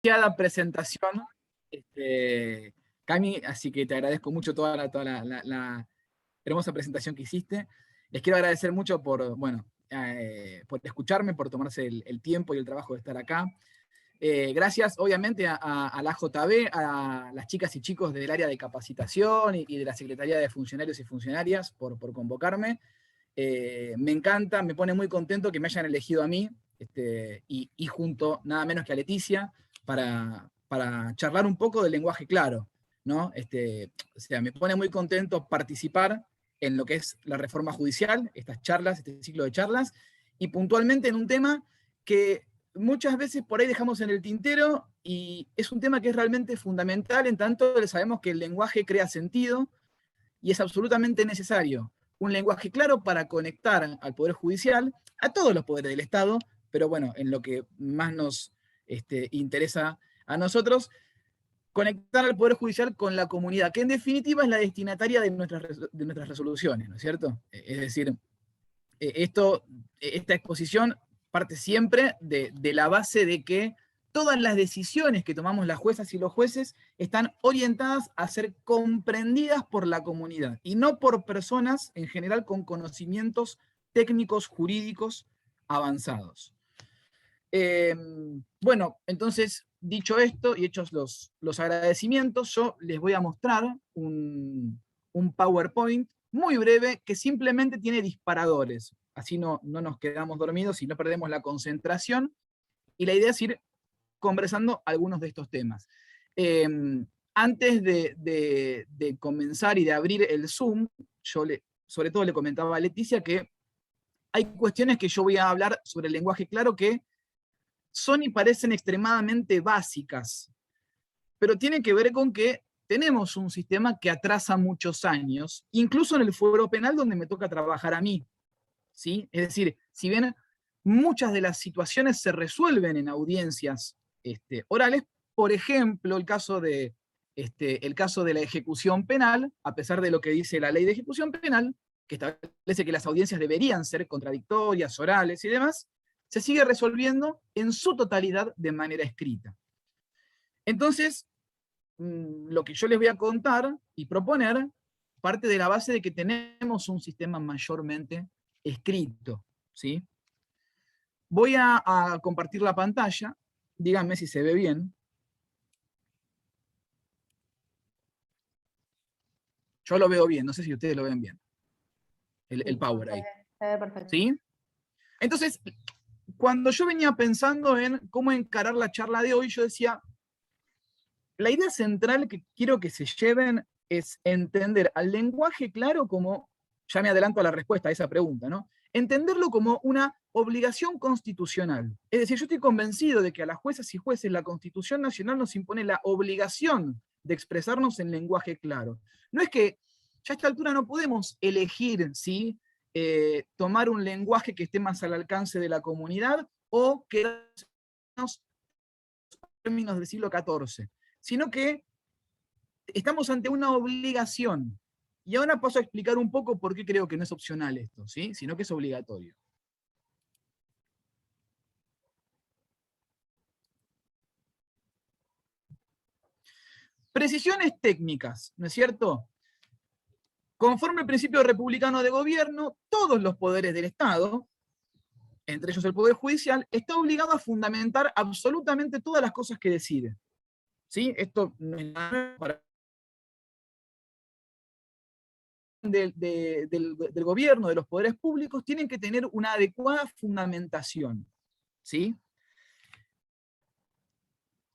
Demasiada presentación, Cami, así que te agradezco mucho toda la hermosa presentación que hiciste. Les quiero agradecer mucho por, bueno, por escucharme, por tomarse el tiempo y el trabajo de estar acá. Gracias, obviamente, a la JB, a las chicas y chicos del área de capacitación y de la Secretaría de Funcionarios y Funcionarias por convocarme. Me encanta, me pone muy contento que me hayan elegido a mí y junto nada menos que a Leticia para charlar un poco del lenguaje claro, ¿no? O sea, me pone muy contento participar en lo que es la reforma judicial, estas charlas, este ciclo de charlas, y puntualmente en un tema que muchas veces por ahí dejamos en el tintero y es un tema que es realmente fundamental en tanto sabemos que el lenguaje crea sentido y es absolutamente necesario un lenguaje claro para conectar al Poder Judicial, a todos los poderes del Estado, pero bueno, en lo que más nos interesa a nosotros, conectar al Poder Judicial con la comunidad, que en definitiva es la destinataria de nuestras resoluciones, ¿no es cierto? Es decir, esta exposición parte siempre de la base de que todas las decisiones que tomamos las juezas y los jueces están orientadas a ser comprendidas por la comunidad y no por personas en general con conocimientos técnicos jurídicos avanzados. Bueno, entonces, dicho esto y hechos los agradecimientos, yo les voy a mostrar un PowerPoint muy breve que simplemente tiene disparadores. Así no nos quedamos dormidos y no perdemos la concentración. Y la idea es ir conversando algunos de estos temas. Antes de comenzar y de abrir el Zoom, sobre todo le comentaba a Leticia que hay cuestiones que yo voy a hablar sobre el lenguaje claro que son y parecen extremadamente básicas, pero tiene que ver con que tenemos un sistema que atrasa muchos años, incluso en el fuero penal donde me toca trabajar a mí, ¿sí? Es decir, si bien muchas de las situaciones se resuelven en audiencias orales, por ejemplo, el caso de la ejecución penal, a pesar de lo que dice la ley de ejecución penal, que establece que las audiencias deberían ser contradictorias, orales y demás, se sigue resolviendo en su totalidad de manera escrita. Entonces, lo que yo les voy a contar y proponer parte de la base de que tenemos un sistema mayormente escrito, ¿sí? Voy a compartir la pantalla, díganme si se ve bien. Yo lo veo bien, no sé si ustedes lo ven bien. El Power ahí. Se ve perfecto. ¿Sí? Entonces, cuando yo venía pensando en cómo encarar la charla de hoy, yo decía, la idea central que quiero que se lleven es entender al lenguaje claro como, ya me adelanto a la respuesta a esa pregunta, ¿no? Entenderlo como una obligación constitucional. Es decir, yo estoy convencido de que a las juezas y jueces la Constitución Nacional nos impone la obligación de expresarnos en lenguaje claro. No es que ya a esta altura no podemos elegir, ¿sí? Tomar un lenguaje que esté más al alcance de la comunidad o quedarnos en términos del siglo XIV, sino que estamos ante una obligación. Y ahora paso a explicar un poco por qué creo que no es opcional esto, ¿sí? Sino que es obligatorio. Precisiones técnicas, ¿no es cierto? Conforme al principio republicano de gobierno, todos los poderes del Estado, entre ellos el Poder Judicial, está obligado a fundamentar absolutamente todas las cosas que decide. ¿Sí? Esto no es nada para del gobierno, de los poderes públicos, tienen que tener una adecuada fundamentación. ¿Sí?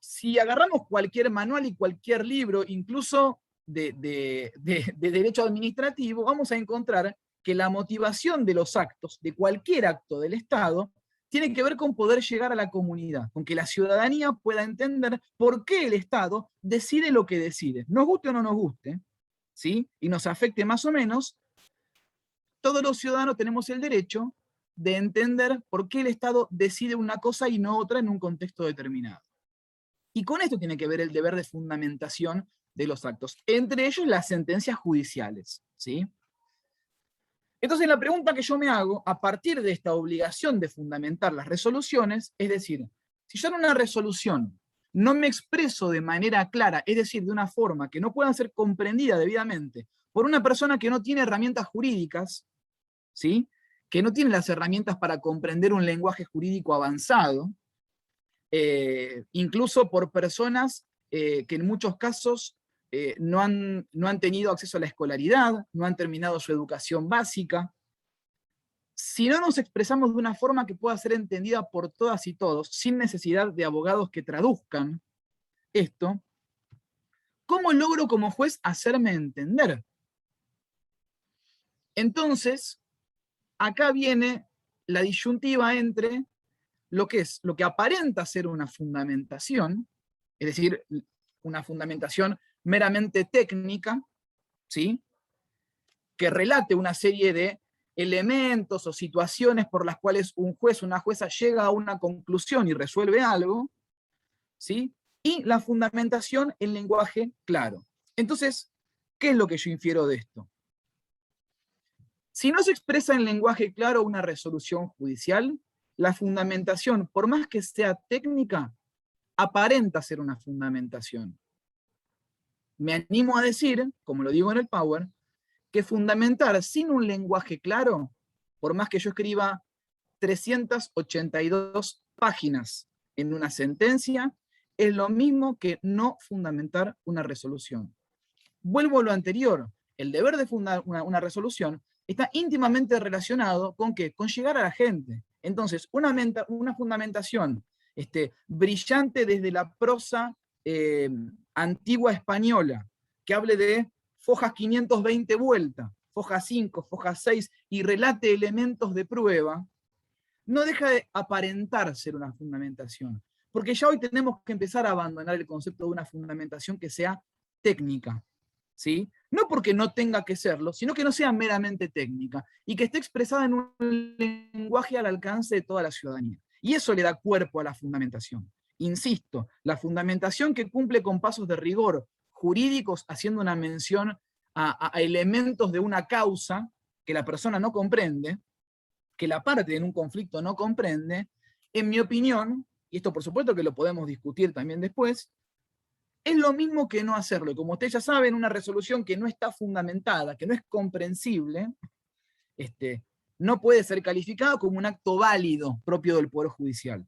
Si agarramos cualquier manual y cualquier libro, incluso de derecho administrativo, vamos a encontrar que la motivación de los actos, de cualquier acto del Estado, tiene que ver con poder llegar a la comunidad, con que la ciudadanía pueda entender por qué el Estado decide lo que decide. Nos guste o no nos guste, ¿sí? Y nos afecte más o menos, todos los ciudadanos tenemos el derecho de entender por qué el Estado decide una cosa y no otra en un contexto determinado. Y con esto tiene que ver el deber de fundamentación de los actos, entre ellos las sentencias judiciales, ¿sí? Entonces la pregunta que yo me hago, a partir de esta obligación de fundamentar las resoluciones, es decir, si yo en una resolución no me expreso de manera clara, es decir, de una forma que no pueda ser comprendida debidamente por una persona que no tiene herramientas jurídicas, ¿sí? Que no tiene las herramientas para comprender un lenguaje jurídico avanzado, incluso por personas que en muchos casos no han tenido acceso a la escolaridad, no han terminado su educación básica. Si no nos expresamos de una forma que pueda ser entendida por todas y todos, sin necesidad de abogados que traduzcan esto, ¿cómo logro como juez hacerme entender? Entonces, acá viene la disyuntiva entre lo que aparenta ser una fundamentación, es decir, una fundamentación meramente técnica, ¿sí? Que relate una serie de elementos o situaciones por las cuales un juez o una jueza llega a una conclusión y resuelve algo, ¿sí? Y la fundamentación en lenguaje claro. Entonces, ¿qué es lo que yo infiero de esto? Si no se expresa en lenguaje claro una resolución judicial, la fundamentación, por más que sea técnica, aparenta ser una fundamentación. Me animo a decir, como lo digo en el Power, que fundamentar sin un lenguaje claro, por más que yo escriba 382 páginas en una sentencia, es lo mismo que no fundamentar una resolución. Vuelvo a lo anterior, el deber de fundar una resolución está íntimamente relacionado con ¿qué? Con llegar a la gente. Entonces, una fundamentación brillante desde la prosa antigua española, que hable de fojas 520 vueltas, foja 5, foja 6, y relate elementos de prueba, no deja de aparentar ser una fundamentación. Porque ya hoy tenemos que empezar a abandonar el concepto de una fundamentación que sea técnica, ¿sí? No porque no tenga que serlo, sino que no sea meramente técnica y que esté expresada en un lenguaje al alcance de toda la ciudadanía. Y eso le da cuerpo a la fundamentación. Insisto, la fundamentación que cumple con pasos de rigor jurídicos, haciendo una mención a elementos de una causa que la persona no comprende, que la parte en un conflicto no comprende, en mi opinión, y esto por supuesto que lo podemos discutir también después, es lo mismo que no hacerlo. Y como ustedes ya saben, una resolución que no está fundamentada, que no es comprensible, no puede ser calificada como un acto válido propio del Poder Judicial.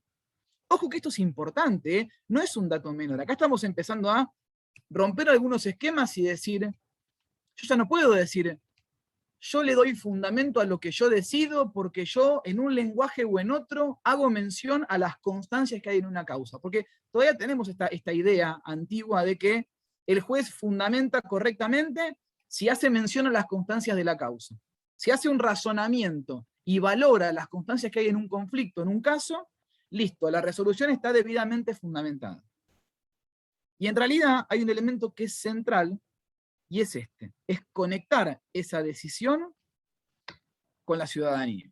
Ojo que esto es importante, ¿eh? No es un dato menor. Acá estamos empezando a romper algunos esquemas y decir, yo ya no puedo decir, yo le doy fundamento a lo que yo decido porque yo en un lenguaje o en otro hago mención a las constancias que hay en una causa. Porque todavía tenemos esta idea antigua de que el juez fundamenta correctamente si hace mención a las constancias de la causa. Si hace un razonamiento y valora las constancias que hay en un conflicto, en un caso, listo, la resolución está debidamente fundamentada. Y en realidad hay un elemento que es central, y es es conectar esa decisión con la ciudadanía.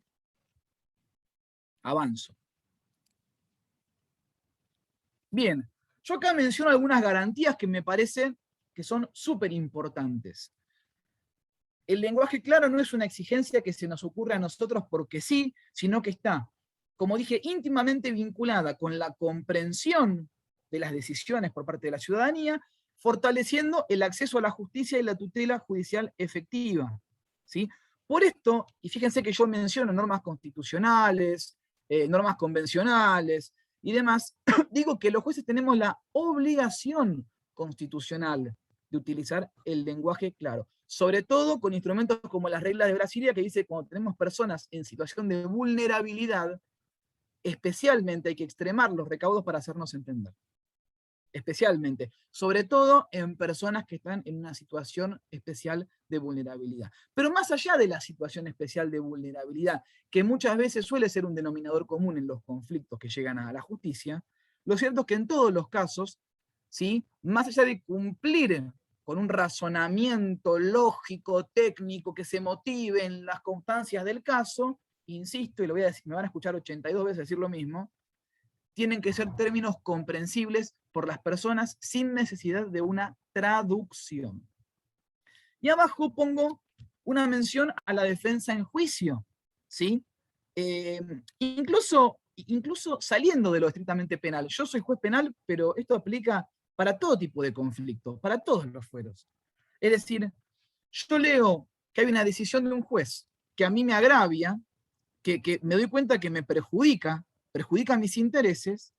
Avanzo. Bien, yo acá menciono algunas garantías que me parece que son súper importantes. El lenguaje claro no es una exigencia que se nos ocurre a nosotros porque sí, sino que está, como dije, íntimamente vinculada con la comprensión de las decisiones por parte de la ciudadanía, fortaleciendo el acceso a la justicia y la tutela judicial efectiva, ¿sí? Por esto, y fíjense que yo menciono normas constitucionales, normas convencionales y demás, digo que los jueces tenemos la obligación constitucional de utilizar el lenguaje claro, sobre todo con instrumentos como las reglas de Brasilia, que dice que cuando tenemos personas en situación de vulnerabilidad, especialmente hay que extremar los recaudos para hacernos entender. Especialmente, sobre todo en personas que están en una situación especial de vulnerabilidad. Pero más allá de la situación especial de vulnerabilidad, que muchas veces suele ser un denominador común en los conflictos que llegan a la justicia, lo cierto es que en todos los casos, ¿sí? Más allá de cumplir con un razonamiento lógico, técnico, que se motive en las constancias del caso, insisto, y lo voy a decir, me van a escuchar 82 veces decir lo mismo, tienen que ser términos comprensibles por las personas sin necesidad de una traducción. Y abajo pongo una mención a la defensa en juicio, ¿sí? Incluso incluso saliendo de lo estrictamente penal. Yo soy juez penal, pero esto aplica para todo tipo de conflicto, para todos los fueros. Es decir, yo leo que hay una decisión de un juez que a mí me agravia, que me doy cuenta que me perjudica mis intereses,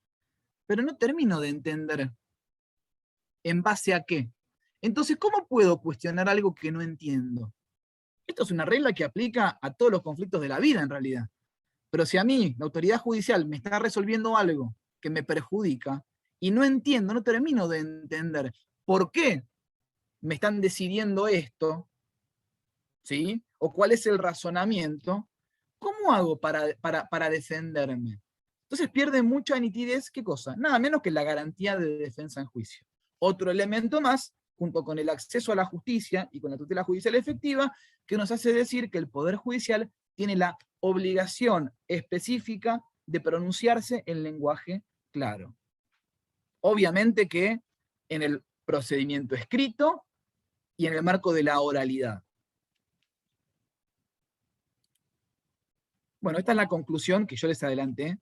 pero no termino de entender en base a qué. Entonces, ¿cómo puedo cuestionar algo que no entiendo? Esto es una regla que aplica a todos los conflictos de la vida, en realidad. Pero si a mí, la autoridad judicial, me está resolviendo algo que me perjudica, y no entiendo, no termino de entender por qué me están decidiendo esto, ¿sí? O cuál es el razonamiento, ¿cómo hago para defenderme? Entonces pierde mucha nitidez, ¿qué cosa? Nada menos que la garantía de defensa en juicio. Otro elemento más, junto con el acceso a la justicia y con la tutela judicial efectiva, que nos hace decir que el Poder Judicial tiene la obligación específica de pronunciarse en lenguaje claro. Obviamente que en el procedimiento escrito y en el marco de la oralidad. Bueno, esta es la conclusión que yo les adelanté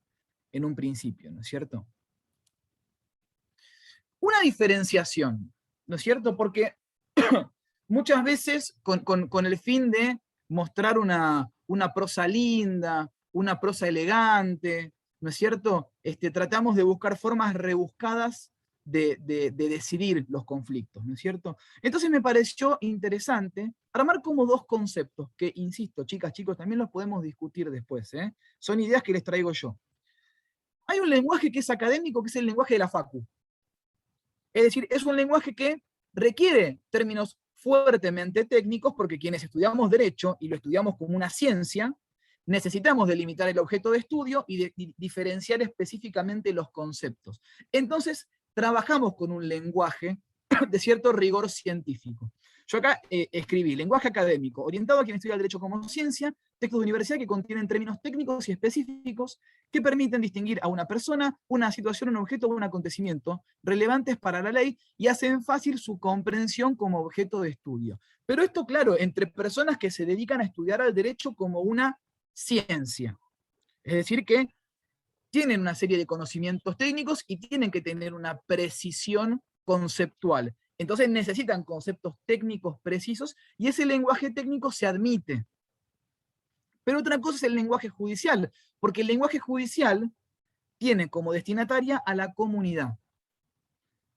en un principio, ¿no es cierto? Una diferenciación, ¿no es cierto? Porque muchas veces con el fin de mostrar una prosa linda, una prosa elegante, ¿no es cierto? Tratamos de buscar formas rebuscadas de decidir los conflictos, ¿no es cierto? Entonces me pareció interesante armar como dos conceptos que, insisto, chicas, chicos, también los podemos discutir después, ¿eh? Son ideas que les traigo yo. Hay un lenguaje que es académico, que es el lenguaje de la facu. Es decir, es un lenguaje que requiere términos fuertemente técnicos, porque quienes estudiamos derecho y lo estudiamos como una ciencia, necesitamos delimitar el objeto de estudio y diferenciar específicamente los conceptos. Entonces, trabajamos con un lenguaje de cierto rigor científico. Yo acá escribí lenguaje académico, orientado a quien estudia el derecho como ciencia, textos de universidad que contienen términos técnicos y específicos que permiten distinguir a una persona, una situación, un objeto o un acontecimiento relevantes para la ley y hacen fácil su comprensión como objeto de estudio. Pero esto, claro, entre personas que se dedican a estudiar al derecho como una ciencia. Es decir, que tienen una serie de conocimientos técnicos y tienen que tener una precisión conceptual. Entonces necesitan conceptos técnicos precisos y ese lenguaje técnico se admite. Pero otra cosa es el lenguaje judicial, porque el lenguaje judicial tiene como destinataria a la comunidad.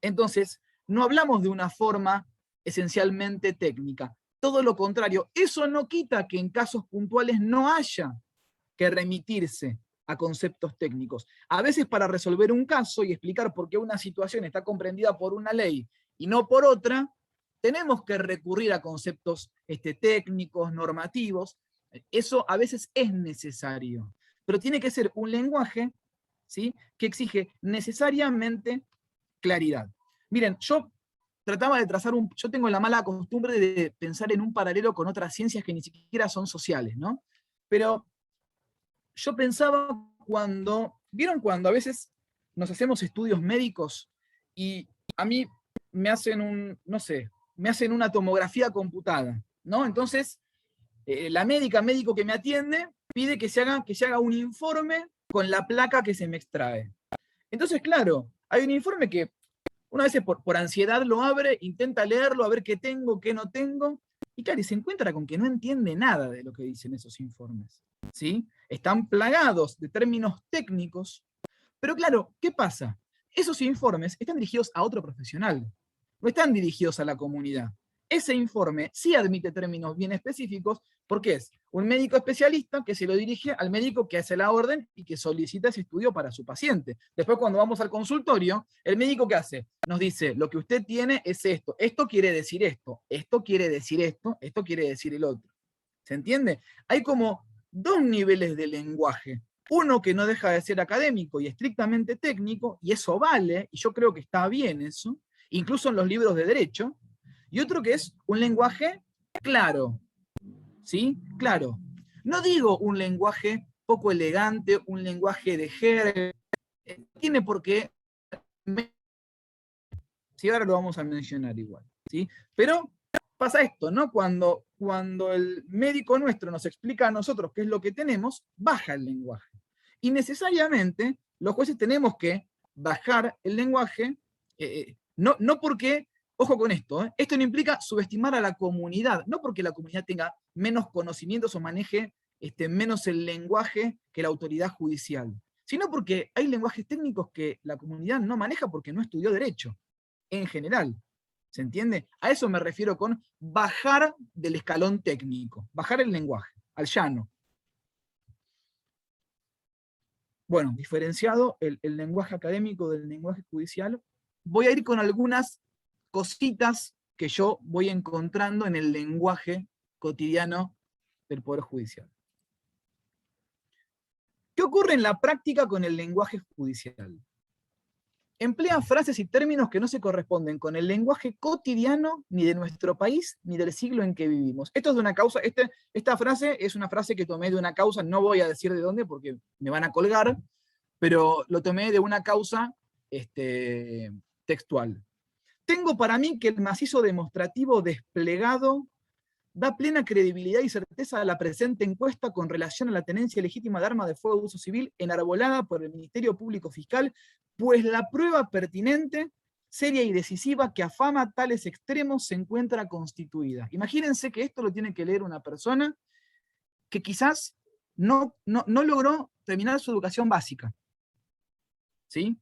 Entonces, no hablamos de una forma esencialmente técnica. Todo lo contrario, eso no quita que en casos puntuales no haya que remitirse a conceptos técnicos. A veces para resolver un caso y explicar por qué una situación está comprendida por una ley y no por otra, tenemos que recurrir a conceptos técnicos, normativos. Eso a veces es necesario, pero tiene que ser un lenguaje, ¿sí?, que exige necesariamente claridad. Miren, yo trataba de trazar yo tengo la mala costumbre de pensar en un paralelo con otras ciencias que ni siquiera son sociales, ¿no? Pero yo pensaba ¿vieron cuando a veces nos hacemos estudios médicos y a mí me hacen no sé, me hacen una tomografía computada, ¿no? Entonces, la médico que me atiende pide que se haga un informe con la placa que se me extrae. Entonces, claro, hay un informe que una vez por ansiedad lo abre, intenta leerlo, a ver qué tengo, qué no tengo, y claro, y se encuentra con que no entiende nada de lo que dicen esos informes, ¿sí? Están plagados de términos técnicos, pero claro, ¿qué pasa? Esos informes están dirigidos a otro profesional, no están dirigidos a la comunidad. Ese informe sí admite términos bien específicos porque es un médico especialista que se lo dirige al médico que hace la orden y que solicita ese estudio para su paciente. Después, cuando vamos al consultorio, el médico ¿qué hace? Nos dice, lo que usted tiene es esto quiere decir esto quiere decir esto quiere decir el otro. ¿Se entiende? Hay como dos niveles de lenguaje. Uno que no deja de ser académico y estrictamente técnico, y eso vale, y yo creo que está bien eso, incluso en los libros de derecho, y otro que es un lenguaje claro, ¿sí? Claro. No digo un lenguaje poco elegante, un lenguaje de jerga, tiene por qué, sí, ahora lo vamos a mencionar igual, ¿sí? Pero pasa esto, ¿no? Cuando el médico nuestro nos explica a nosotros qué es lo que tenemos, baja el lenguaje. Y necesariamente los jueces tenemos que bajar el lenguaje, no porque, ojo con esto, esto no implica subestimar a la comunidad, no porque la comunidad tenga menos conocimientos o maneje menos el lenguaje que la autoridad judicial, sino porque hay lenguajes técnicos que la comunidad no maneja porque no estudió derecho, en general. ¿Se entiende? A eso me refiero con bajar del escalón técnico, bajar el lenguaje, al llano. Bueno, diferenciado el lenguaje académico del lenguaje judicial, voy a ir con algunas cositas que yo voy encontrando en el lenguaje cotidiano del Poder Judicial. ¿Qué ocurre en la práctica con el lenguaje judicial? Emplea frases y términos que no se corresponden con el lenguaje cotidiano ni de nuestro país ni del siglo en que vivimos. Esto es de una causa, esta frase es una frase que tomé de una causa, no voy a decir de dónde porque me van a colgar, pero lo tomé de una causa textual. Tengo para mí que el macizo demostrativo desplegado da plena credibilidad y certeza a la presente encuesta con relación a la tenencia legítima de arma de fuego de uso civil enarbolada por el Ministerio Público Fiscal, pues la prueba pertinente, seria y decisiva que afama tales extremos se encuentra constituida. Imagínense que esto lo tiene que leer una persona que quizás no logró terminar su educación básica. ¿Sí?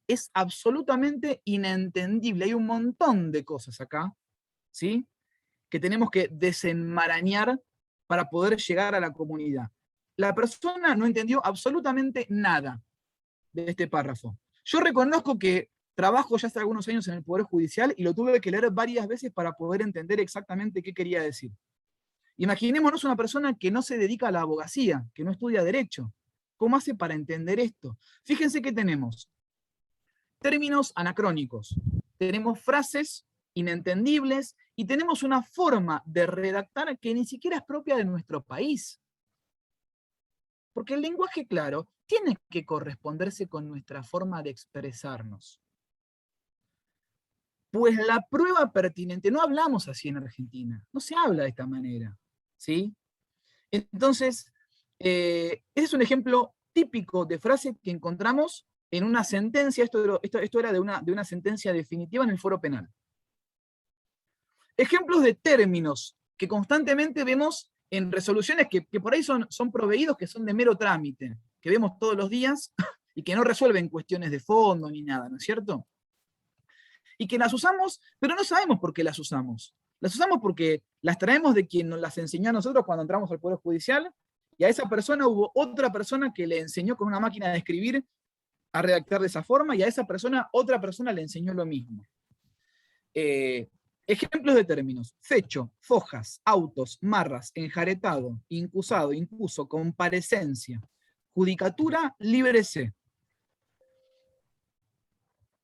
Es absolutamente inentendible. Hay un montón de cosas acá, ¿sí?, que tenemos que desenmarañar para poder llegar a la comunidad. La persona no entendió absolutamente nada de este párrafo. Yo reconozco que trabajo ya hace algunos años en el Poder Judicial y lo tuve que leer varias veces para poder entender exactamente qué quería decir. Imaginémonos una persona que no se dedica a la abogacía, que no estudia derecho. ¿Cómo hace para entender esto? Fíjense que tenemos términos anacrónicos, tenemos frases inentendibles y tenemos una forma de redactar que ni siquiera es propia de nuestro país. Porque el lenguaje claro tiene que corresponderse con nuestra forma de expresarnos. Pues la prueba pertinente, no hablamos así en Argentina, no se habla de esta manera, ¿sí? Entonces, ese es un ejemplo típico de frase que encontramos en una sentencia, esto era de una sentencia definitiva en el foro penal. Ejemplos de términos que constantemente vemos en resoluciones que por ahí son proveídos, que son de mero trámite, que vemos todos los días y que no resuelven cuestiones de fondo ni nada, ¿no es cierto? Y que las usamos, pero no sabemos por qué las usamos. Las usamos porque las traemos de quien nos las enseñó a nosotros cuando entramos al Poder Judicial, y a esa persona hubo otra persona que le enseñó con una máquina de escribir a redactar de esa forma, y a esa persona, otra persona le enseñó lo mismo. Ejemplos de términos: fecho, fojas, autos, marras, enjaretado, incusado, incuso, comparecencia, judicatura, líbrese.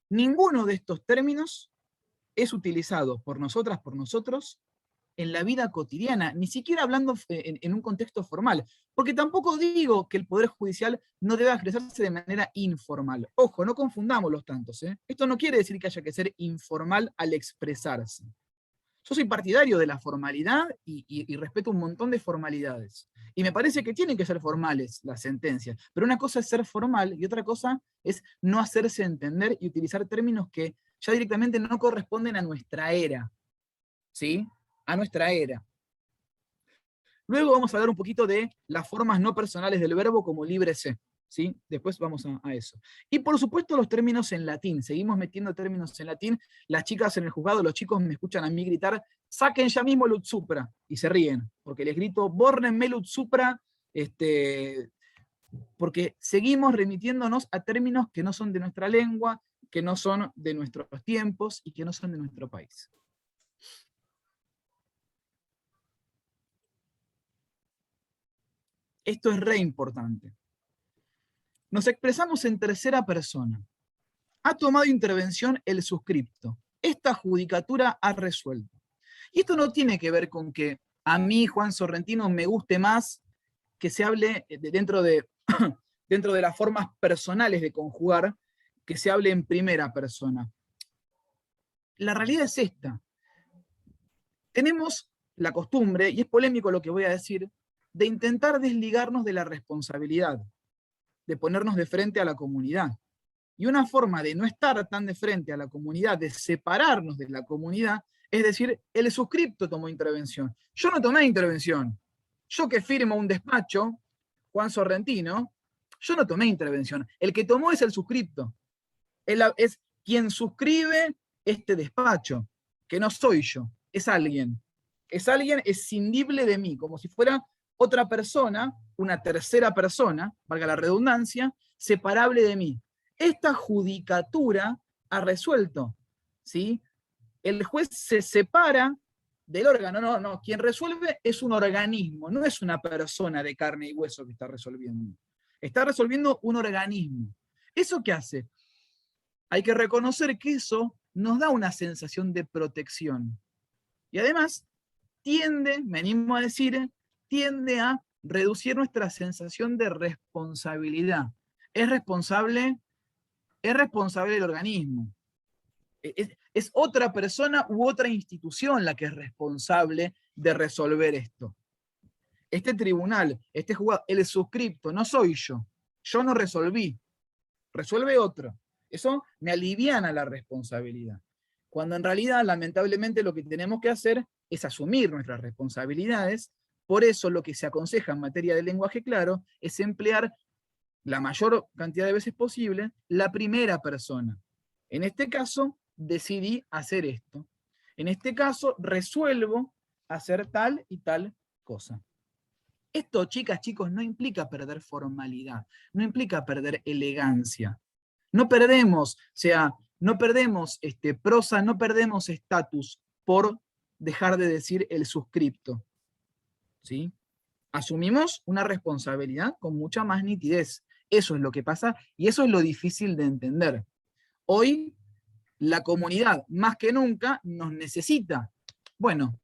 Ninguno de estos términos es utilizado por nosotras, por nosotros, en la vida cotidiana, ni siquiera hablando en un contexto formal, porque tampoco digo que el Poder Judicial no deba expresarse de manera informal. Ojo, no confundamos los tantos, ¿eh? Esto no quiere decir que haya que ser informal al expresarse. Yo soy partidario de la formalidad y respeto un montón de formalidades. Y me parece que tienen que ser formales las sentencias, pero una cosa es ser formal y otra cosa es no hacerse entender y utilizar términos que ya directamente no corresponden a nuestra era, ¿sí? A nuestra era. Luego vamos a hablar un poquito de las formas no personales del verbo como líbrese, ¿sí? Después vamos a eso. Y por supuesto los términos en latín. Seguimos metiendo términos en latín. Las chicas en el juzgado, los chicos me escuchan a mí gritar: saquen ya mismo lut supra, y se ríen, porque les grito: bórrenme lut supra, porque seguimos remitiéndonos a términos que no son de nuestra lengua, que no son de nuestros tiempos y que no son de nuestro país. Esto es re importante. Nos expresamos en tercera persona. Ha tomado intervención el suscripto. Esta judicatura ha resuelto. Y esto no tiene que ver con que a mí, Juan Sorrentino, me guste más que se hable dentro de las formas personales de conjugar, que se hable en primera persona. La realidad es esta. Tenemos la costumbre, y es polémico lo que voy a decir, de intentar desligarnos de la responsabilidad. de ponernos de frente a la comunidad. Y una forma de no estar tan de frente a la comunidad, de separarnos de la comunidad, es decir, el suscripto tomó intervención. Yo no tomé intervención. Yo que firmo un despacho, Juan Sorrentino, yo no tomé intervención. El que tomó es el suscripto. Es quien suscribe este despacho, que no soy yo, es alguien. Es alguien escindible de mí, como si fuera otra persona, una tercera persona, valga la redundancia, separable de mí. Esta judicatura ha resuelto, ¿sí? El juez se separa del órgano, no, quien resuelve es un organismo, no es una persona de carne y hueso que está resolviendo. Está resolviendo un organismo. ¿Eso qué hace? Hay que reconocer que eso nos da una sensación de protección. Y además tiende, me animo a decir, tiende a reducir nuestra sensación de responsabilidad. Es responsable el organismo. Es otra persona u otra institución la que es responsable de resolver esto. Este tribunal, este juzgado, el suscripto, no soy yo. Yo no resolví. Resuelve otro. Eso me aliviana la responsabilidad. Cuando en realidad, lamentablemente, lo que tenemos que hacer es asumir nuestras responsabilidades. Por eso lo que se aconseja en materia de lenguaje claro es emplear la mayor cantidad de veces posible la primera persona. En este caso, decidí hacer esto. En este caso, resuelvo hacer tal y tal cosa. Esto, chicas, chicos, no implica perder formalidad, no implica perder elegancia. No perdemos, no perdemos prosa, no perdemos estatus por dejar de decir el suscripto. ¿Sí? Asumimos una responsabilidad con mucha más nitidez. Eso es lo que pasa y eso es lo difícil de entender. Hoy la comunidad, más que nunca, nos necesita. Bueno,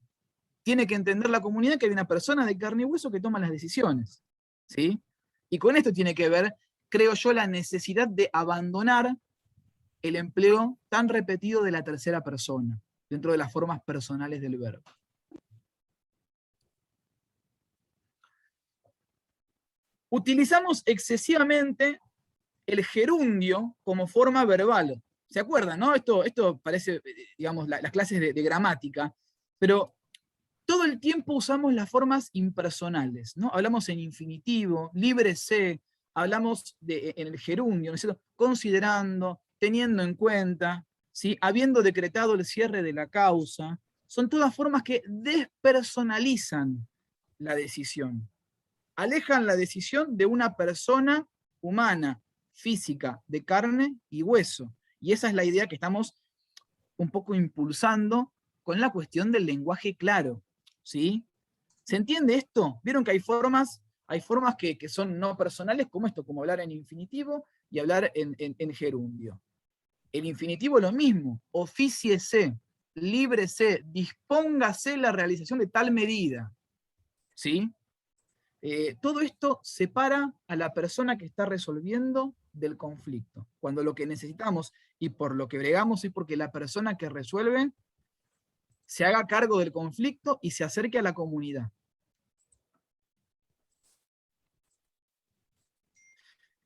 tiene que entender la comunidad que hay una persona de carne y hueso que toma las decisiones. ¿Sí? Y con esto tiene que ver, creo yo, la necesidad de abandonar el empleo tan repetido de la tercera persona, dentro de las formas personales del verbo. Utilizamos excesivamente el gerundio como forma verbal. ¿Se acuerdan, no? Esto parece, digamos, las clases de gramática, pero todo el tiempo usamos las formas impersonales, ¿no? Hablamos en infinitivo, líbrese, hablamos en el gerundio, ¿no es cierto? Considerando, teniendo en cuenta, ¿sí? Habiendo decretado el cierre de la causa. Son todas formas que despersonalizan la decisión. Alejan la decisión de una persona humana, física, de carne y hueso. Y esa es la idea que estamos un poco impulsando con la cuestión del lenguaje claro. ¿Sí? ¿Se entiende esto? Vieron que hay formas que son no personales, como esto, como hablar en infinitivo y hablar en gerundio. El infinitivo es lo mismo, ofíciese, líbrese, dispóngase la realización de tal medida. ¿Sí? Todo esto separa a la persona que está resolviendo del conflicto. Cuando lo que necesitamos y por lo que bregamos es porque la persona que resuelve se haga cargo del conflicto y se acerque a la comunidad.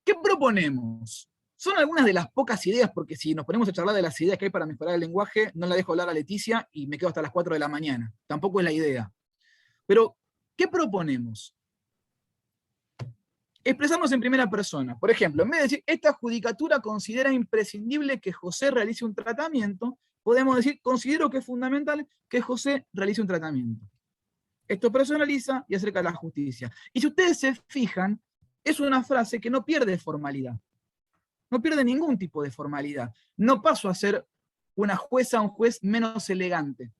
¿Qué proponemos? Son algunas de las pocas ideas, porque si nos ponemos a charlar de las ideas que hay para mejorar el lenguaje, no la dejo hablar a Leticia y me quedo hasta las 4 de la mañana. Tampoco es la idea. Pero, ¿qué proponemos? Expresarnos en primera persona. Por ejemplo, en vez de decir, esta judicatura considera imprescindible que José realice un tratamiento, podemos decir, considero que es fundamental que José realice un tratamiento. Esto personaliza y acerca a la justicia. Y si ustedes se fijan, es una frase que no pierde formalidad. No pierde ningún tipo de formalidad. No paso a ser una jueza o un juez menos elegante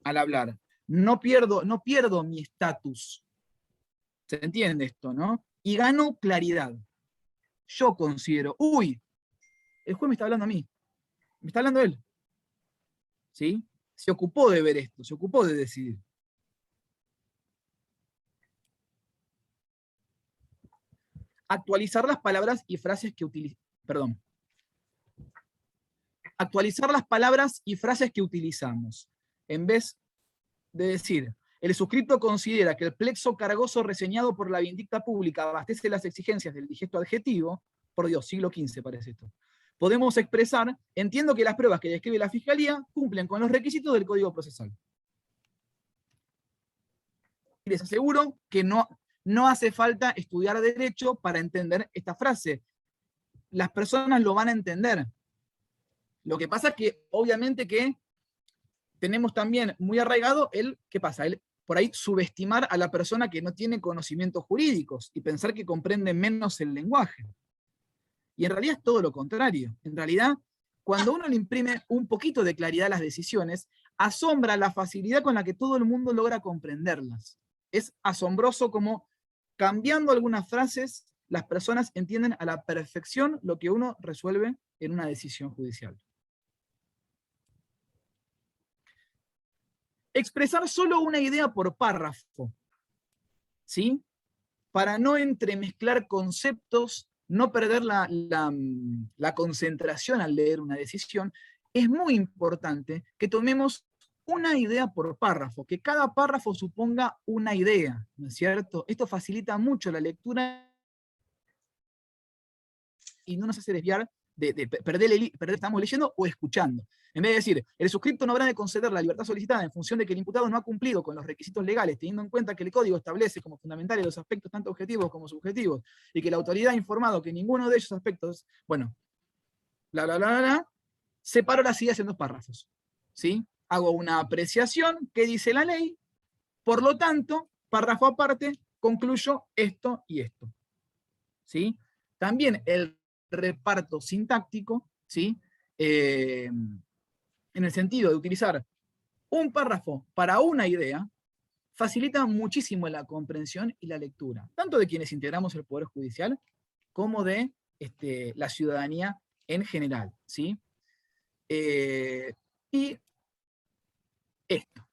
al hablar. No pierdo mi estatus. ¿Se entiende esto, no? Y gano claridad. Yo considero, el juez me está hablando a mí. Me está hablando él. ¿Sí? Se ocupó de ver esto, se ocupó de decidir. Actualizar las palabras y frases que actualizar las palabras y frases que utilizamos. En vez de decir, el suscripto considera que el plexo cargoso reseñado por la vindicta pública abastece las exigencias del digesto adjetivo, por Dios, siglo XV parece esto, podemos expresar, entiendo que las pruebas que describe la Fiscalía cumplen con los requisitos del Código Procesal. Y les aseguro que no hace falta estudiar derecho para entender esta frase. Las personas lo van a entender. Lo que pasa es que, obviamente, que tenemos también muy arraigado ¿qué pasa? Por ahí subestimar a la persona que no tiene conocimientos jurídicos y pensar que comprende menos el lenguaje. Y en realidad es todo lo contrario. En realidad, cuando uno le imprime un poquito de claridad a las decisiones, asombra la facilidad con la que todo el mundo logra comprenderlas. Es asombroso como, cambiando algunas frases, las personas entienden a la perfección lo que uno resuelve en una decisión judicial. Expresar solo una idea por párrafo, ¿sí? Para no entremezclar conceptos, no perder la concentración al leer una decisión, es muy importante que tomemos una idea por párrafo, que cada párrafo suponga una idea, ¿no es cierto? Esto facilita mucho la lectura y no nos hace desviar de perder estamos leyendo o escuchando. En vez de decir, el suscripto no habrá de conceder la libertad solicitada en función de que el imputado no ha cumplido con los requisitos legales, teniendo en cuenta que el Código establece como fundamentales los aspectos tanto objetivos como subjetivos, y que la autoridad ha informado que ninguno de esos aspectos, bueno, separo las ideas en dos párrafos, ¿sí? Hago una apreciación, ¿qué dice la ley? Por lo tanto, párrafo aparte, concluyo esto y esto, ¿sí? También el reparto sintáctico, ¿sí? En el sentido de utilizar un párrafo para una idea, facilita muchísimo la comprensión y la lectura, tanto de quienes integramos el Poder Judicial, como de la ciudadanía en general, ¿sí? Y esto.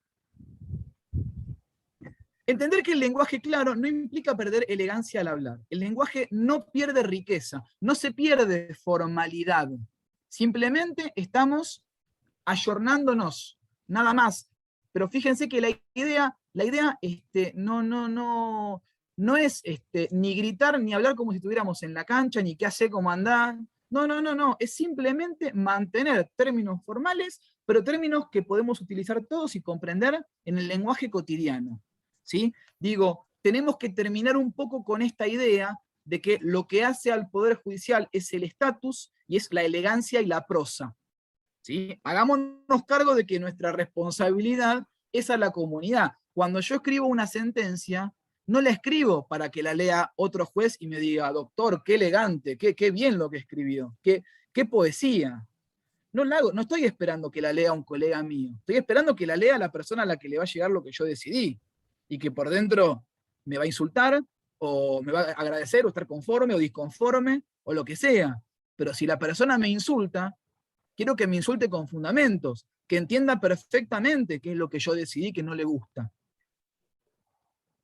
Entender que el lenguaje claro no implica perder elegancia al hablar. El lenguaje no pierde riqueza, no se pierde formalidad. Simplemente estamos ayornándonos, nada más. Pero fíjense que la idea no es ni gritar ni hablar como si estuviéramos en la cancha, ni qué hace, cómo andar. No. Es simplemente mantener términos formales, pero términos que podemos utilizar todos y comprender en el lenguaje cotidiano. ¿Sí? Digo, tenemos que terminar un poco con esta idea de que lo que hace al Poder Judicial es el estatus y es la elegancia y la prosa. ¿Sí? Hagámonos cargo de que nuestra responsabilidad es a la comunidad. Cuando yo escribo una sentencia, no la escribo para que la lea otro juez y me diga, doctor, qué elegante, qué bien lo que escribió, qué poesía. No estoy esperando que la lea un colega mío, estoy esperando que la lea la persona a la que le va a llegar lo que yo decidí, y que por dentro me va a insultar, o me va a agradecer, o estar conforme, o disconforme, o lo que sea. Pero si la persona me insulta, quiero que me insulte con fundamentos, que entienda perfectamente qué es lo que yo decidí que no le gusta.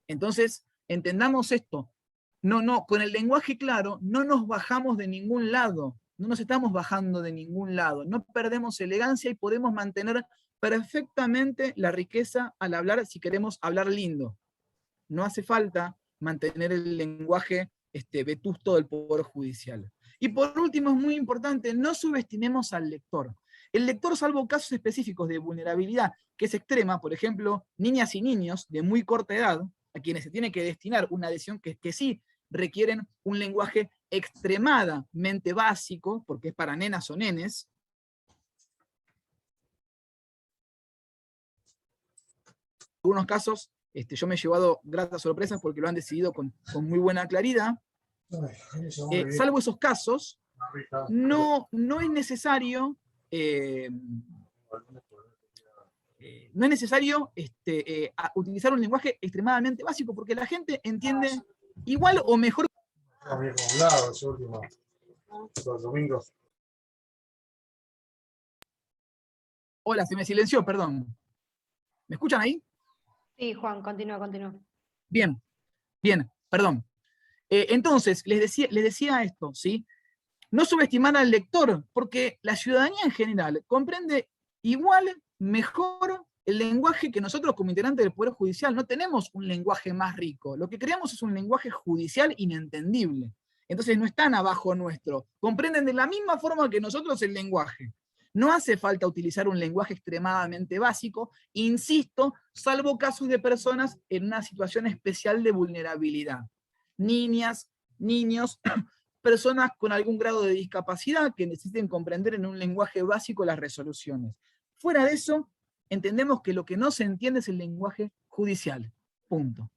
Entonces, entendamos esto. Con el lenguaje claro no nos bajamos de ningún lado, no nos estamos bajando de ningún lado, no perdemos elegancia y podemos mantener perfectamente la riqueza al hablar si queremos hablar lindo. No hace falta mantener el lenguaje vetusto del Poder Judicial. Y por último, es muy importante, no subestimemos al lector. El lector, salvo casos específicos de vulnerabilidad que es extrema, por ejemplo, niñas y niños de muy corta edad, a quienes se tiene que destinar una adhesión que sí requieren un lenguaje extremadamente básico, porque es para nenas o nenes. En algunos casos, yo me he llevado gratas sorpresas porque lo han decidido con muy buena claridad. Salvo esos casos, no es necesario utilizar un lenguaje extremadamente básico, porque la gente entiende igual o mejor. Hola, se me silenció, perdón. ¿Me escuchan ahí? Sí, Juan, continúa. Bien, perdón. Entonces, les decía esto, ¿sí? No subestimar al lector, porque la ciudadanía en general comprende igual, mejor el lenguaje que nosotros como integrantes del Poder Judicial no tenemos un lenguaje más rico, lo que creamos es un lenguaje judicial inentendible. Entonces no están abajo nuestro, comprenden de la misma forma que nosotros el lenguaje. No hace falta utilizar un lenguaje extremadamente básico, insisto, salvo casos de personas en una situación especial de vulnerabilidad. Niñas, niños, personas con algún grado de discapacidad que necesiten comprender en un lenguaje básico las resoluciones. Fuera de eso, entendemos que lo que no se entiende es el lenguaje judicial. Punto.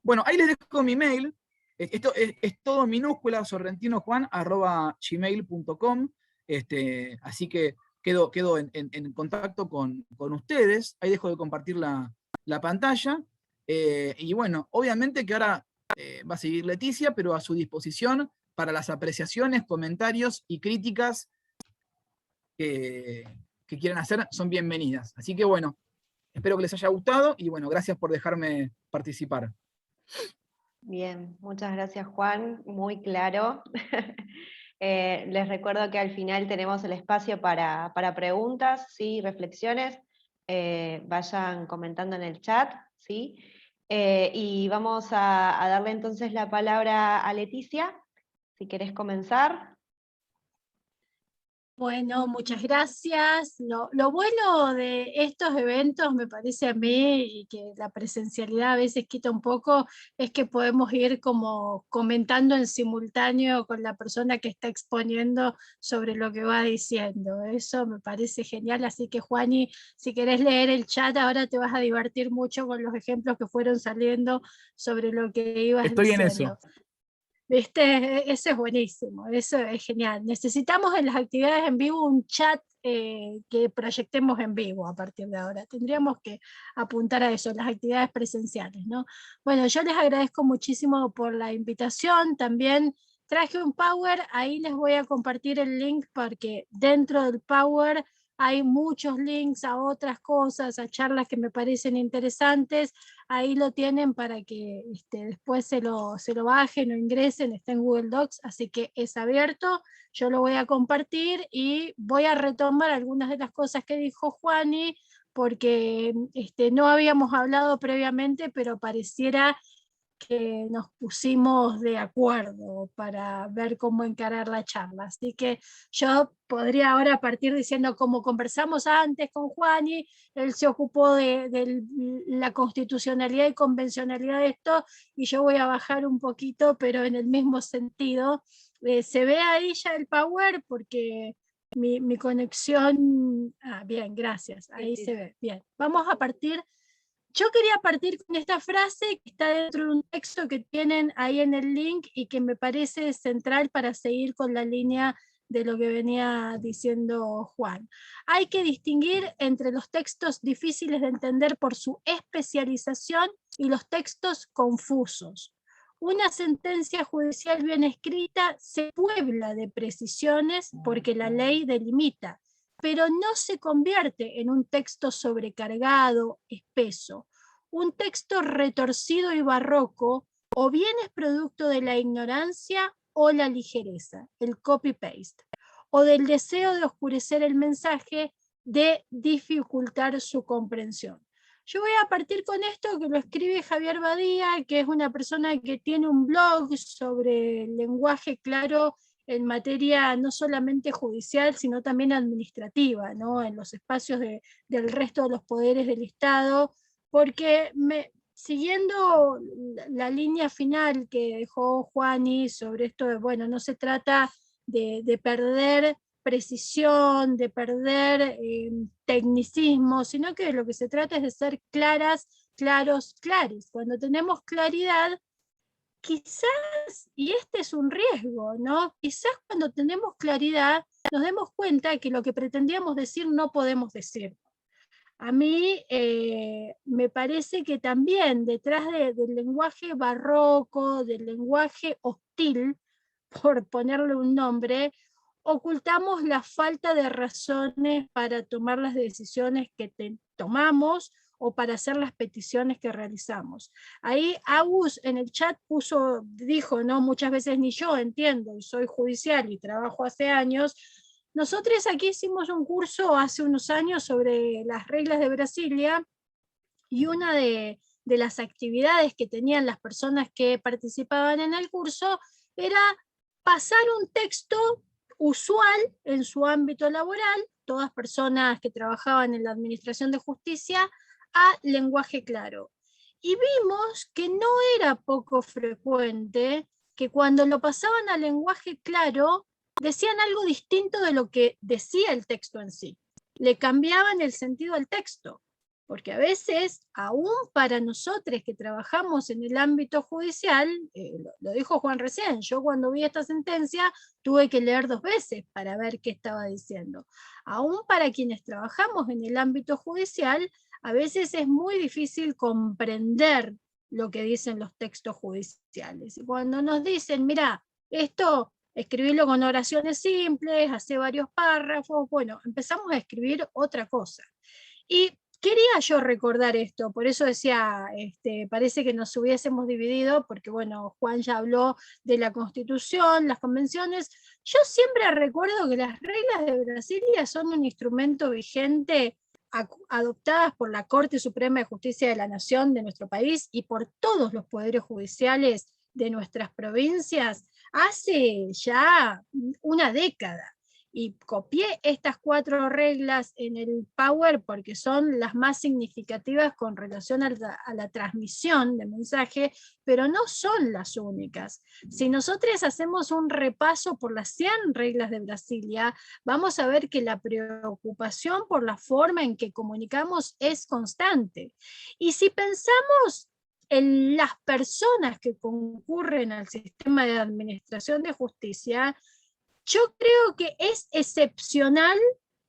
Bueno, ahí les dejo mi mail. Esto es todo minúscula, sorrentinojuan@gmail.com. Así que quedo en contacto con ustedes. Ahí dejo de compartir la pantalla. Y bueno, obviamente que ahora va a seguir Leticia, pero a su disposición para las apreciaciones, comentarios y críticas que quieran hacer, son bienvenidas. Así que bueno, espero que les haya gustado y bueno, gracias por dejarme participar. Bien, muchas gracias Juan, muy claro. Les recuerdo que al final tenemos el espacio para preguntas, ¿sí? Reflexiones. Vayan comentando en el chat, ¿sí? Y vamos a darle entonces la palabra a Leticia, si querés comenzar. Bueno, muchas gracias. Lo bueno de estos eventos, me parece a mí, y que la presencialidad a veces quita un poco, es que podemos ir como comentando en simultáneo con la persona que está exponiendo sobre lo que va diciendo. Eso me parece genial, así que Juani, si querés leer el chat, ahora te vas a divertir mucho con los ejemplos que fueron saliendo sobre lo que ibas Estoy en diciendo. eso. ¿Viste? Eso es buenísimo, eso es genial. Necesitamos en las actividades en vivo un chat que proyectemos en vivo a partir de ahora. Tendríamos que apuntar a eso, las actividades presenciales, ¿no? Bueno, yo les agradezco muchísimo por la invitación. También traje un Power, ahí les voy a compartir el link porque dentro del Power hay muchos links a otras cosas, a charlas que me parecen interesantes. Ahí lo tienen para que después se lo bajen o ingresen, está en Google Docs, así que es abierto. Yo lo voy a compartir y voy a retomar algunas de las cosas que dijo Juani, porque no habíamos hablado previamente, pero pareciera que nos pusimos de acuerdo para ver cómo encarar la charla. Así que yo podría ahora partir diciendo, como conversamos antes con Juani, él se ocupó de la constitucionalidad y convencionalidad de esto, y yo voy a bajar un poquito, pero en el mismo sentido. ¿Se ve ahí ya el Power? Porque mi conexión... bien, gracias, ahí Sí. se ve. Bien, vamos a partir... Yo quería partir con esta frase que está dentro de un texto que tienen ahí en el link y que me parece central para seguir con la línea de lo que venía diciendo Juan. Hay que distinguir entre los textos difíciles de entender por su especialización y los textos confusos. Una sentencia judicial bien escrita se puebla de precisiones porque la ley delimita, pero no se convierte en un texto sobrecargado, espeso. Un texto retorcido y barroco o bien es producto de la ignorancia o la ligereza, el copy-paste, o del deseo de oscurecer el mensaje, de dificultar su comprensión. Yo voy a partir con esto que lo escribe Javier Badía, que es una persona que tiene un blog sobre el lenguaje claro en materia no solamente judicial, sino también administrativa, ¿no? En los espacios del resto de los poderes del Estado, porque siguiendo la línea final que dejó Juani sobre esto de, bueno, no se trata de perder precisión, de perder tecnicismo, sino que lo que se trata es de ser claras, claros, claris. Cuando tenemos claridad, quizás, y este es un riesgo, ¿no? Quizás cuando tenemos claridad nos demos cuenta que lo que pretendíamos decir no podemos decir. A mí me parece que también detrás del lenguaje barroco, del lenguaje hostil, por ponerle un nombre, ocultamos la falta de razones para tomar las decisiones que tomamos o para hacer las peticiones que realizamos. Ahí Agus en el chat dijo, no, muchas veces ni yo entiendo, y soy judicial y trabajo hace años, nosotros aquí hicimos un curso hace unos años sobre las reglas de Brasilia, y una de las actividades que tenían las personas que participaban en el curso era pasar un texto usual en su ámbito laboral, todas personas que trabajaban en la administración de justicia, a lenguaje claro. Y vimos que no era poco frecuente que cuando lo pasaban a lenguaje claro, decían algo distinto de lo que decía el texto en sí. Le cambiaban el sentido al texto. Porque a veces, aún para nosotros que trabajamos en el ámbito judicial, lo dijo Juan recién, yo cuando vi esta sentencia tuve que leer 2 veces para ver qué estaba diciendo. Aún para quienes trabajamos en el ámbito judicial, a veces es muy difícil comprender lo que dicen los textos judiciales. Y cuando nos dicen, mira, esto escribirlo con oraciones simples, hace varios párrafos, bueno, empezamos a escribir otra cosa. Y quería yo recordar esto, por eso decía, parece que nos hubiésemos dividido, porque bueno, Juan ya habló de la Constitución, las convenciones. Yo siempre recuerdo que las reglas de Brasilia son un instrumento vigente adoptadas por la Corte Suprema de Justicia de la Nación de nuestro país y por todos los poderes judiciales de nuestras provincias hace ya una década. Y copié estas 4 reglas en el Power porque son las más significativas con relación a la transmisión de mensaje, pero no son las únicas. Si nosotros hacemos un repaso por las 100 reglas de Brasilia, vamos a ver que la preocupación por la forma en que comunicamos es constante. Y si pensamos en las personas que concurren al sistema de administración de justicia, yo creo que es excepcional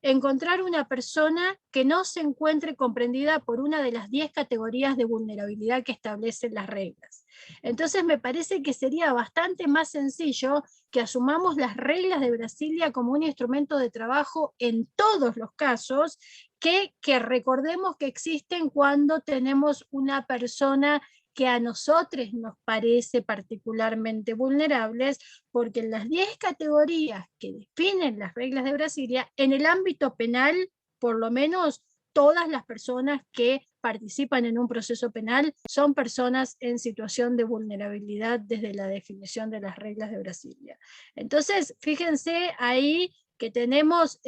encontrar una persona que no se encuentre comprendida por una de las 10 categorías de vulnerabilidad que establecen las reglas. Entonces me parece que sería bastante más sencillo que asumamos las reglas de Brasilia como un instrumento de trabajo en todos los casos, que recordemos que existen cuando tenemos una persona que a nosotros nos parece particularmente vulnerables, porque en las 10 categorías que definen las reglas de Brasilia, en el ámbito penal, por lo menos todas las personas que participan en un proceso penal son personas en situación de vulnerabilidad desde la definición de las reglas de Brasilia. Entonces, fíjense ahí que tenemos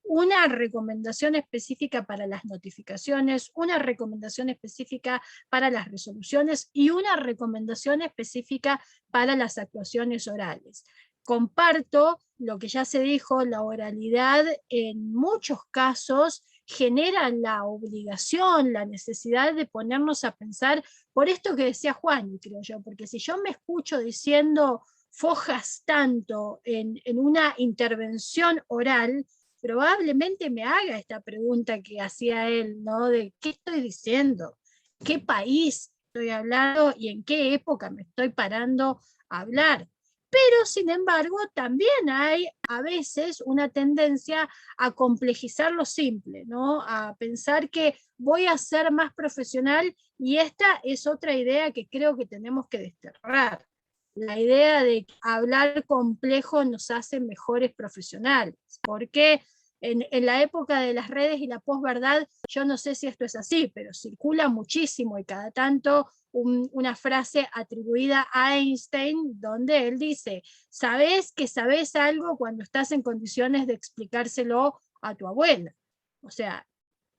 una recomendación específica para las notificaciones, una recomendación específica para las resoluciones y una recomendación específica para las actuaciones orales. Comparto lo que ya se dijo, la oralidad en muchos casos genera la obligación, la necesidad de ponernos a pensar, por esto que decía Juan, creo yo, porque si yo me escucho diciendo fojas tanto en una intervención oral, probablemente me haga esta pregunta que hacía él, ¿no? De qué estoy diciendo, qué país estoy hablando y en qué época me estoy parando a hablar. Pero, sin embargo, también hay a veces una tendencia a complejizar lo simple, ¿no? A pensar que voy a ser más profesional, y esta es otra idea que creo que tenemos que desterrar. La idea de que hablar complejo nos hace mejores profesionales, porque en la época de las redes y la posverdad, yo no sé si esto es así, pero circula muchísimo y cada tanto una frase atribuida a Einstein donde él dice, sabes que sabes algo cuando estás en condiciones de explicárselo a tu abuela. O sea,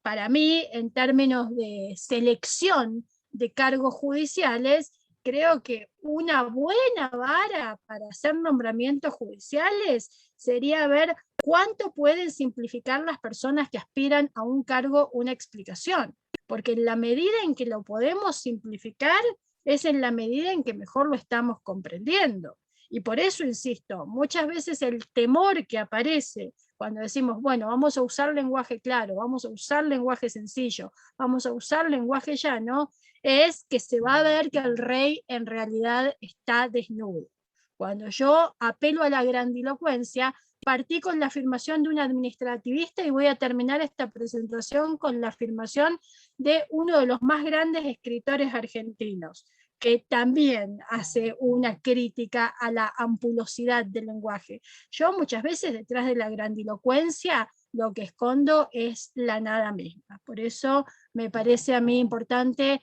para mí, en términos de selección de cargos judiciales, creo que una buena vara para hacer nombramientos judiciales sería ver cuánto pueden simplificar las personas que aspiran a un cargo una explicación, porque en la medida en que lo podemos simplificar es en la medida en que mejor lo estamos comprendiendo. Y por eso insisto, muchas veces el temor que aparece cuando decimos, bueno, vamos a usar lenguaje claro, vamos a usar lenguaje sencillo, vamos a usar lenguaje llano, es que se va a ver que el rey en realidad está desnudo. Cuando yo apelo a la grandilocuencia, partí con la afirmación de un administrativista y voy a terminar esta presentación con la afirmación de uno de los más grandes escritores argentinos, que también hace una crítica a la ampulosidad del lenguaje. Yo muchas veces detrás de la grandilocuencia lo que escondo es la nada misma. Por eso me parece a mí importante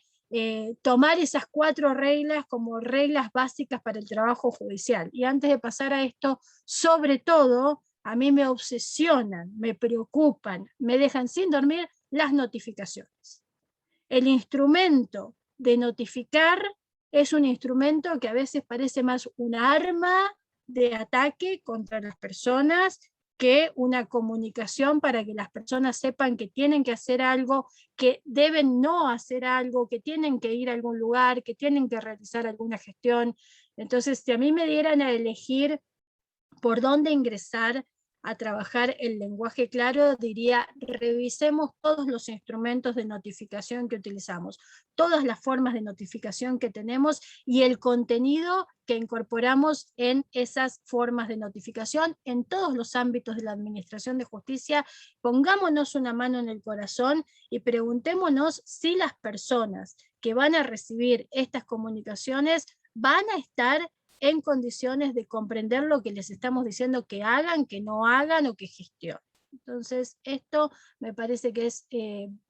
tomar esas 4 reglas como reglas básicas para el trabajo judicial. Y antes de pasar a esto, sobre todo, a mí me obsesionan, me preocupan, me dejan sin dormir las notificaciones. El instrumento de notificar es un instrumento que a veces parece más un arma de ataque contra las personas que una comunicación para que las personas sepan que tienen que hacer algo, que deben no hacer algo, que tienen que ir a algún lugar, que tienen que realizar alguna gestión. Entonces, si a mí me dieran a elegir por dónde ingresar a trabajar el lenguaje claro, diría, revisemos todos los instrumentos de notificación que utilizamos, todas las formas de notificación que tenemos y el contenido que incorporamos en esas formas de notificación en todos los ámbitos de la administración de justicia. Pongámonos una mano en el corazón y preguntémonos si las personas que van a recibir estas comunicaciones van a estar en condiciones de comprender lo que les estamos diciendo que hagan, que no hagan o que gestionen. Entonces, esto me parece que es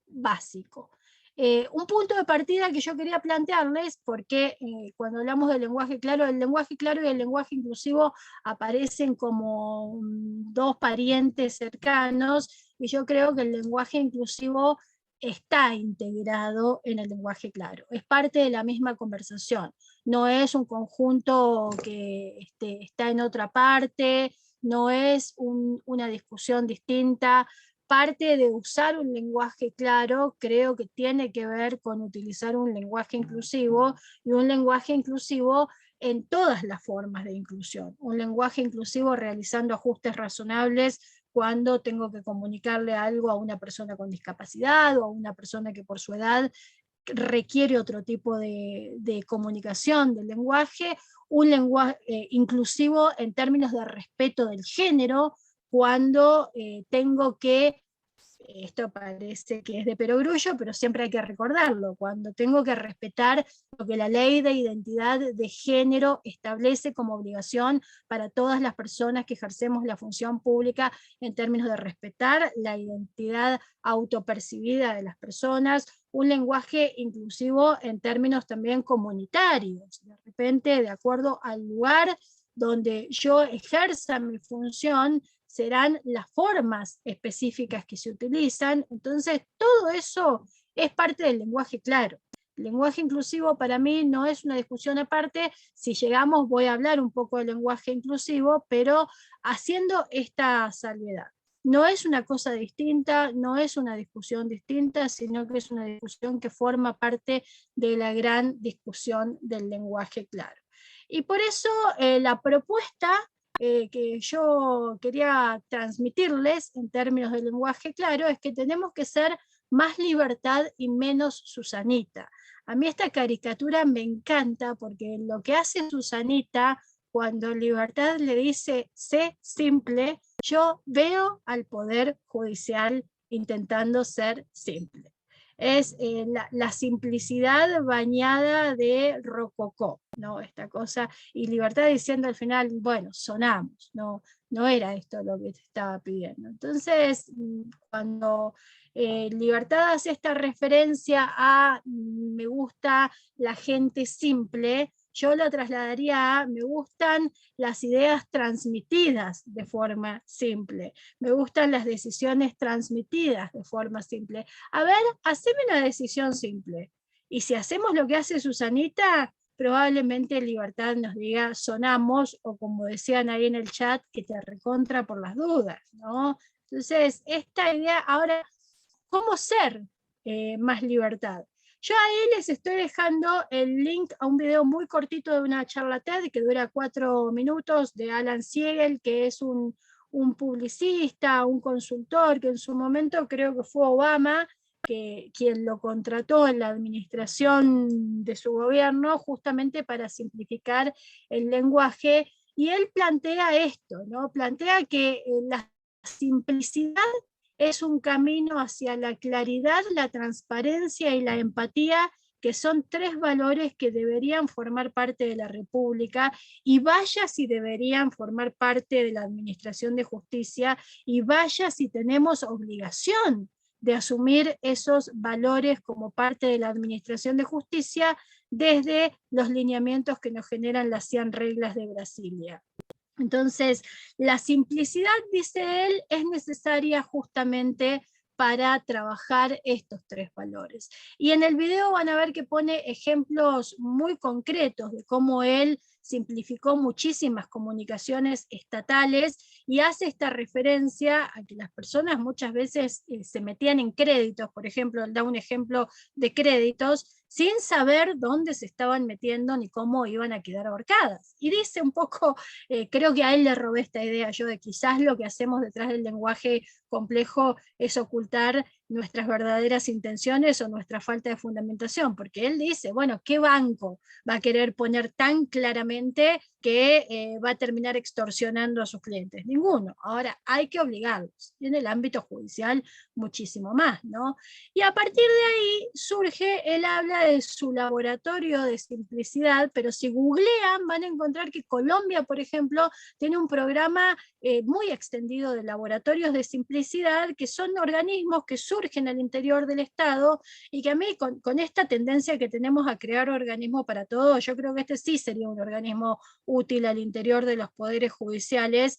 básico. Un punto de partida que yo quería plantearles, porque cuando hablamos del lenguaje claro, el lenguaje claro y el lenguaje inclusivo aparecen como 2 parientes cercanos, y yo creo que el lenguaje inclusivo está integrado en el lenguaje claro, es parte de la misma conversación, no es un conjunto que está en otra parte, no es una discusión distinta. Parte de usar un lenguaje claro creo que tiene que ver con utilizar un lenguaje inclusivo, y un lenguaje inclusivo en todas las formas de inclusión, un lenguaje inclusivo realizando ajustes razonables cuando tengo que comunicarle algo a una persona con discapacidad o a una persona que por su edad requiere otro tipo de comunicación del lenguaje, un lenguaje inclusivo en términos de respeto del género, cuando tengo que, esto parece que es de perogrullo, pero siempre hay que recordarlo, cuando tengo que respetar lo que la ley de identidad de género establece como obligación para todas las personas que ejercemos la función pública, en términos de respetar la identidad autopercibida de las personas, un lenguaje inclusivo en términos también comunitarios, de repente de acuerdo al lugar donde yo ejerza mi función, serán las formas específicas que se utilizan. Entonces, todo eso es parte del lenguaje claro. El lenguaje inclusivo para mí no es una discusión aparte. Si llegamos, voy a hablar un poco del lenguaje inclusivo, pero haciendo esta salvedad. No es una cosa distinta, no es una discusión distinta, sino que es una discusión que forma parte de la gran discusión del lenguaje claro. Y por eso la propuesta que yo quería transmitirles en términos de lenguaje claro es que tenemos que ser más Libertad y menos Susanita. A mí esta caricatura me encanta porque lo que hace Susanita cuando Libertad le dice sé simple, yo veo al Poder Judicial intentando ser simple. Es la simplicidad bañada de rococó, ¿no? Esta cosa, y Libertad diciendo al final, bueno, sonamos, no era esto lo que te estaba pidiendo. Entonces, cuando Libertad hace esta referencia a me gusta la gente simple, yo la trasladaría a me gustan las ideas transmitidas de forma simple, me gustan las decisiones transmitidas de forma simple. A ver, haceme una decisión simple. Y si hacemos lo que hace Susanita, probablemente Libertad nos diga sonamos, o como decían ahí en el chat, que te recontra por las dudas, ¿no? Entonces, esta idea, ahora, ¿cómo ser más Libertad? Yo ahí les estoy dejando el link a un video muy cortito de una charla TED que dura 4 minutos de Alan Siegel, que es un publicista, un consultor, que en su momento creo que fue Obama, quien lo contrató en la administración de su gobierno justamente para simplificar el lenguaje, y él plantea esto, ¿no? Plantea que la simplicidad es un camino hacia la claridad, la transparencia y la empatía que son 3 valores que deberían formar parte de la República, y vaya si deberían formar parte de la administración de justicia, y vaya si tenemos obligación de asumir esos valores como parte de la administración de justicia desde los lineamientos que nos generan las 100 reglas de Brasilia. Entonces, la simplicidad, dice él, es necesaria justamente para trabajar estos 3 valores. Y en el video van a ver que pone ejemplos muy concretos de cómo él simplificó muchísimas comunicaciones estatales y hace esta referencia a que las personas muchas veces se metían en créditos. Por ejemplo, él da un ejemplo de créditos sin saber dónde se estaban metiendo ni cómo iban a quedar ahorcadas. Y dice un poco, creo que a él le robé esta idea yo, de quizás lo que hacemos detrás del lenguaje complejo es ocultar nuestras verdaderas intenciones o nuestra falta de fundamentación, porque él dice, bueno, ¿qué banco va a querer poner tan claramente que va a terminar extorsionando a sus clientes? Ninguno. Ahora, hay que obligarlos. Y en el ámbito judicial, muchísimo más, ¿no? Y a partir de ahí surge, él habla de su laboratorio de simplicidad, pero si googlean van a encontrar que Colombia, por ejemplo, tiene un programa muy extendido de laboratorios de simplicidad, que son organismos que surgen al interior del Estado, y que a mí, con esta tendencia que tenemos a crear organismos para todo, yo creo que este sí sería un organismo útil al interior de los poderes judiciales,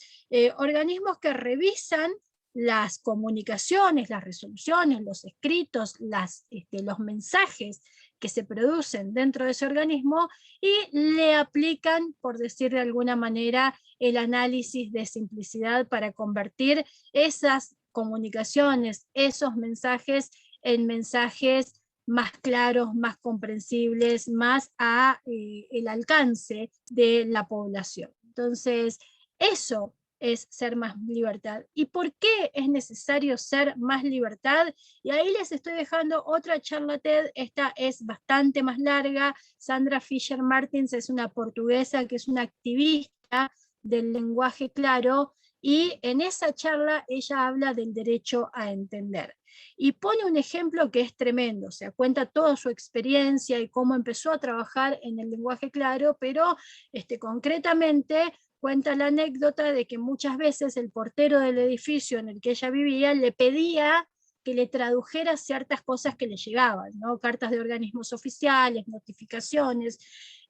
organismos que revisan las comunicaciones, las resoluciones, los escritos, los mensajes que se producen dentro de ese organismo, y le aplican, por decir de alguna manera, el análisis de simplicidad para convertir esas comunicaciones, esos mensajes, en mensajes más claros, más comprensibles, más a el alcance de la población. Entonces, eso es ser más libertad. ¿Y por qué es necesario ser más libertad? Y ahí les estoy dejando otra charla TED, esta es bastante más larga. Sandra Fisher Martins es una portuguesa que es una activista del lenguaje claro, y en esa charla ella habla del derecho a entender. Y pone un ejemplo que es tremendo, o sea, cuenta toda su experiencia y cómo empezó a trabajar en el lenguaje claro, pero concretamente cuenta la anécdota de que muchas veces el portero del edificio en el que ella vivía le pedía que le tradujera ciertas cosas que le llegaban, ¿no? Cartas de organismos oficiales, notificaciones.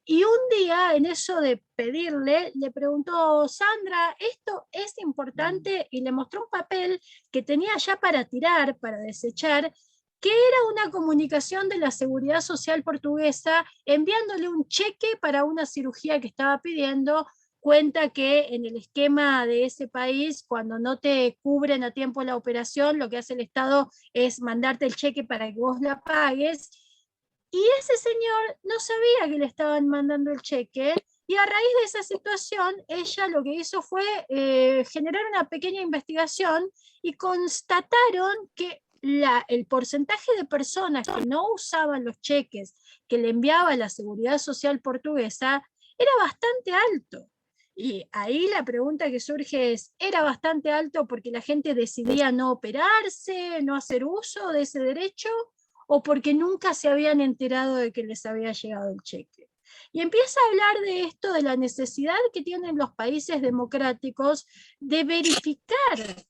Y un día, en eso de pedirle, le preguntó, Sandra, ¿esto es importante? Y le mostró un papel que tenía ya para tirar, para desechar, que era una comunicación de la Seguridad Social portuguesa enviándole un cheque para una cirugía que estaba pidiendo. Cuenta que en el esquema de ese país, cuando no te cubren a tiempo la operación, lo que hace el Estado es mandarte el cheque para que vos la pagues. Y ese señor no sabía que le estaban mandando el cheque, y a raíz de esa situación, ella lo que hizo fue generar una pequeña investigación, y constataron que el porcentaje de personas que no usaban los cheques que le enviaba la Seguridad Social portuguesa era bastante alto. Y ahí la pregunta que surge es, ¿era bastante alto porque la gente decidía no operarse, no hacer uso de ese derecho, o porque nunca se habían enterado de que les había llegado el cheque? Y empieza a hablar de esto, de la necesidad que tienen los países democráticos de verificar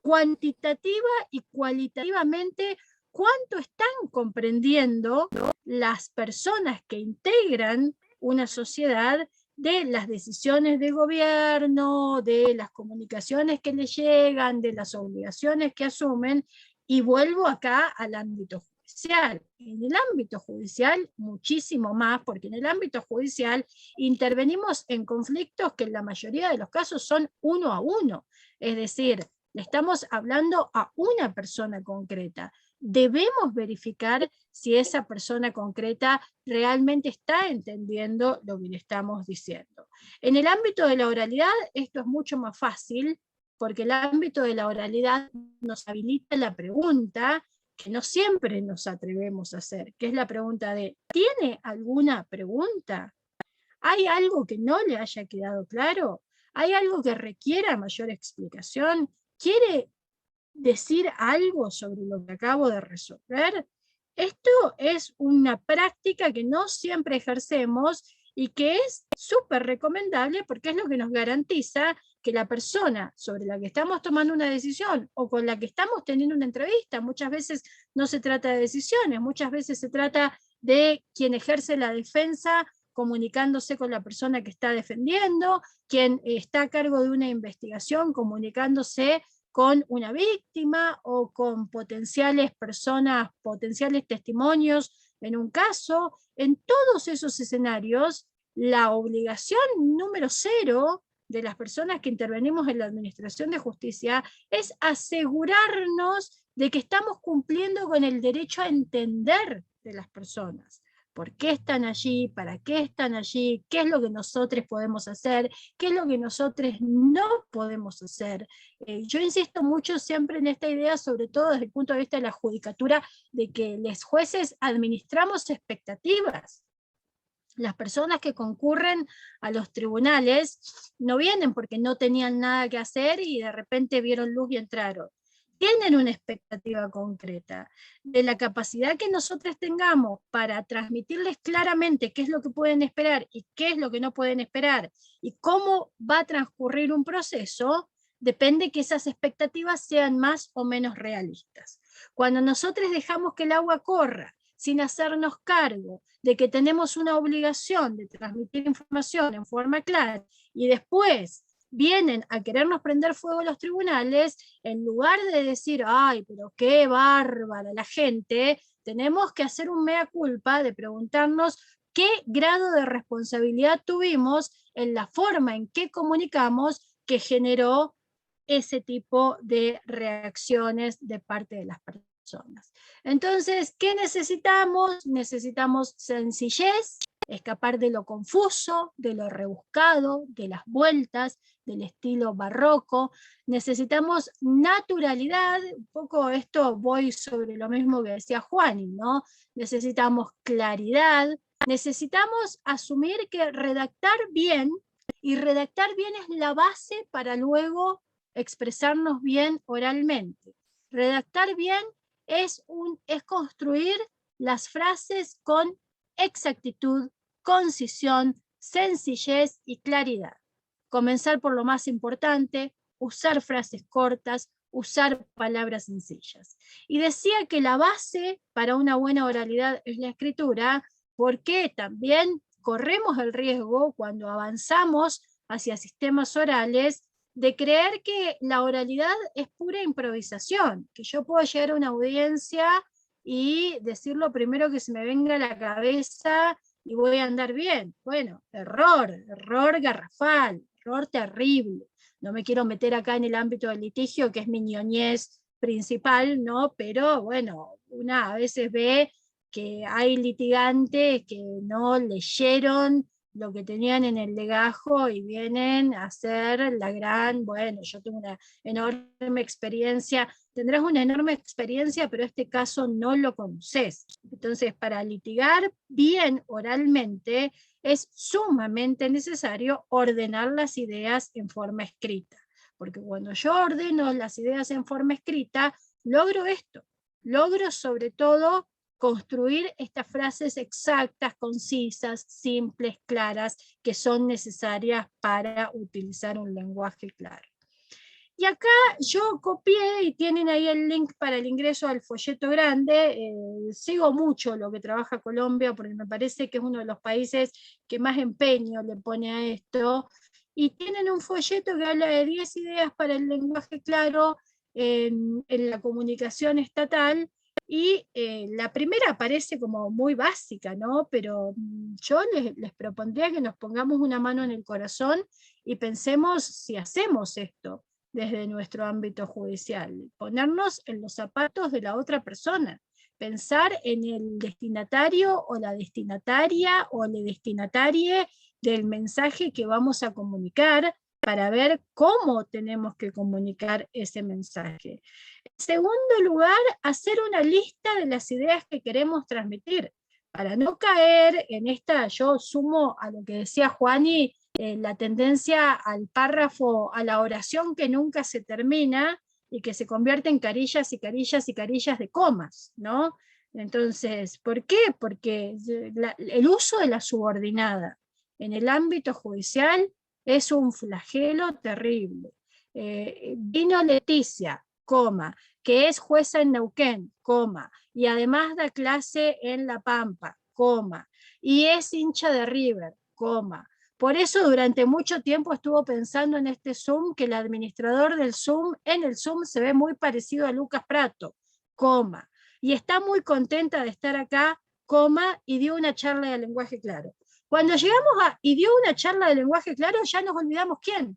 cuantitativa y cualitativamente cuánto están comprendiendo las personas que integran una sociedad de las decisiones de gobierno, de las comunicaciones que les llegan, de las obligaciones que asumen. Y vuelvo acá al ámbito judicial. En el ámbito judicial muchísimo más, porque en el ámbito judicial intervenimos en conflictos que en la mayoría de los casos son 1 a 1, es decir, le estamos hablando a una persona concreta. Debemos verificar si esa persona concreta realmente está entendiendo lo que le estamos diciendo. En el ámbito de la oralidad esto es mucho más fácil, porque el ámbito de la oralidad nos habilita la pregunta que no siempre nos atrevemos a hacer, que es la pregunta de, ¿tiene alguna pregunta? ¿Hay algo que no le haya quedado claro? ¿Hay algo que requiera mayor explicación? ¿Quiere decir algo sobre lo que acabo de resolver? Esto es una práctica que no siempre ejercemos y que es súper recomendable porque es lo que nos garantiza que la persona sobre la que estamos tomando una decisión o con la que estamos teniendo una entrevista, muchas veces no se trata de decisiones, muchas veces se trata de quien ejerce la defensa comunicándose con la persona que está defendiendo, quien está a cargo de una investigación comunicándose con una víctima o con potenciales personas, potenciales testimonios en un caso. En todos esos escenarios, la obligación número 0 de las personas que intervenimos en la administración de justicia es asegurarnos de que estamos cumpliendo con el derecho a entender de las personas. ¿Por qué están allí? ¿Para qué están allí? ¿Qué es lo que nosotros podemos hacer? ¿Qué es lo que nosotros no podemos hacer? Yo insisto mucho siempre en esta idea, sobre todo desde el punto de vista de la judicatura, de que los jueces administramos expectativas. Las personas que concurren a los tribunales no vienen porque no tenían nada que hacer y de repente vieron luz y entraron. Tienen una expectativa concreta de la capacidad que nosotros tengamos para transmitirles claramente qué es lo que pueden esperar y qué es lo que no pueden esperar y cómo va a transcurrir un proceso, depende que esas expectativas sean más o menos realistas. Cuando nosotros dejamos que el agua corra sin hacernos cargo de que tenemos una obligación de transmitir información en forma clara y después vienen a querernos prender fuego a los tribunales, en lugar de decir, ay, pero qué bárbara la gente, tenemos que hacer un mea culpa de preguntarnos qué grado de responsabilidad tuvimos en la forma en que comunicamos que generó ese tipo de reacciones de parte de las personas. Entonces, ¿qué necesitamos? Necesitamos sencillez, escapar de lo confuso, de lo rebuscado, de las vueltas, del estilo barroco. Necesitamos naturalidad, un poco esto voy sobre lo mismo que decía Juani, ¿no? Necesitamos claridad, necesitamos asumir que redactar bien, y redactar bien es la base para luego expresarnos bien oralmente. Redactar bien es construir las frases con exactitud, concisión, sencillez y claridad. Comenzar por lo más importante, usar frases cortas, usar palabras sencillas. Y decía que la base para una buena oralidad es la escritura, porque también corremos el riesgo cuando avanzamos hacia sistemas orales de creer que la oralidad es pura improvisación, que yo puedo llegar a una audiencia y decir lo primero que se me venga a la cabeza y voy a andar bien. Bueno, error garrafal, error terrible. No me quiero meter acá en el ámbito del litigio, que es mi ñoñez principal, ¿no? Pero bueno, una a veces ve que hay litigantes que no leyeron lo que tenían en el legajo y vienen a hacer la gran, bueno, yo tengo una enorme experiencia, tendrás una enorme experiencia, pero este caso no lo conoces. Entonces, para litigar bien oralmente, es sumamente necesario ordenar las ideas en forma escrita, porque cuando yo ordeno las ideas en forma escrita, logro esto, logro sobre todo construir estas frases exactas, concisas, simples, claras, que son necesarias para utilizar un lenguaje claro. Y acá yo copié, y tienen ahí el link para el ingreso al folleto grande. Sigo mucho lo que trabaja Colombia, porque me parece que es uno de los países que más empeño le pone a esto, y tienen un folleto que habla de 10 ideas para el lenguaje claro en la comunicación estatal, y la primera parece como muy básica, ¿no? Pero yo les propondría que nos pongamos una mano en el corazón y pensemos si hacemos esto desde nuestro ámbito judicial, ponernos en los zapatos de la otra persona, pensar en el destinatario o la destinataria o la destinatarie del mensaje que vamos a comunicar, para ver cómo tenemos que comunicar ese mensaje. En segundo lugar, hacer una lista de las ideas que queremos transmitir, para no caer en esta, yo sumo a lo que decía Juani, la tendencia al párrafo, a la oración que nunca se termina y que se convierte en carillas y carillas y carillas de comas, ¿no? Entonces, ¿por qué? Porque el uso de la subordinada en el ámbito judicial es un flagelo terrible. Vino Leticia, que es jueza en Neuquén, y además da clase en La Pampa, y es hincha de River, Por eso durante mucho tiempo estuvo pensando en este Zoom, que el administrador del Zoom, en el Zoom se ve muy parecido a Lucas Prato, y está muy contenta de estar acá, y dio una charla de lenguaje claro. Cuando llegamos y dio una charla de lenguaje claro, ya nos olvidamos quién,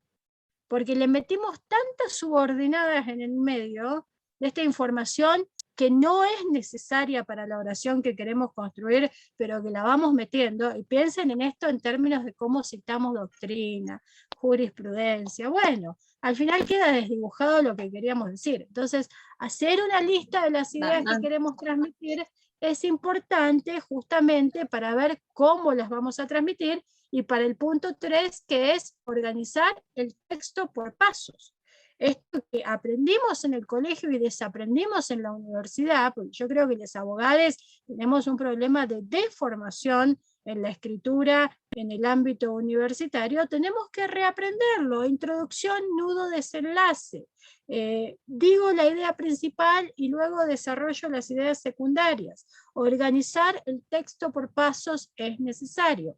porque le metimos tantas subordinadas en el medio de esta información que no es necesaria para la oración que queremos construir, pero que la vamos metiendo, y piensen en esto en términos de cómo citamos doctrina, jurisprudencia. Bueno, al final queda desdibujado lo que queríamos decir. Entonces, hacer una lista de las ideas que queremos transmitir es importante justamente para ver cómo las vamos a transmitir, y para el punto 3, que es organizar el texto por pasos. Esto que aprendimos en el colegio y desaprendimos en la universidad, porque yo creo que los abogados tenemos un problema de deformación en la escritura en el ámbito universitario, tenemos que reaprenderlo: introducción, nudo, desenlace. Digo la idea principal y luego desarrollo las ideas secundarias. Organizar el texto por pasos es necesario.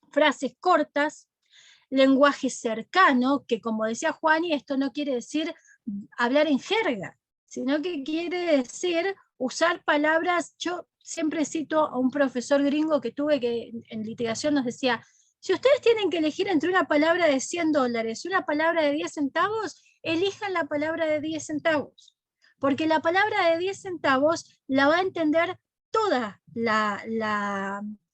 Frases cortas, lenguaje cercano, que como decía Juani, esto no quiere decir hablar en jerga, sino que quiere decir usar palabras. Yo siempre cito a un profesor gringo que tuve, que en litigación nos decía: si ustedes tienen que elegir entre una palabra de $100 y una palabra de 10 centavos, elijan la palabra de 10 centavos, porque la palabra de 10 centavos la va a entender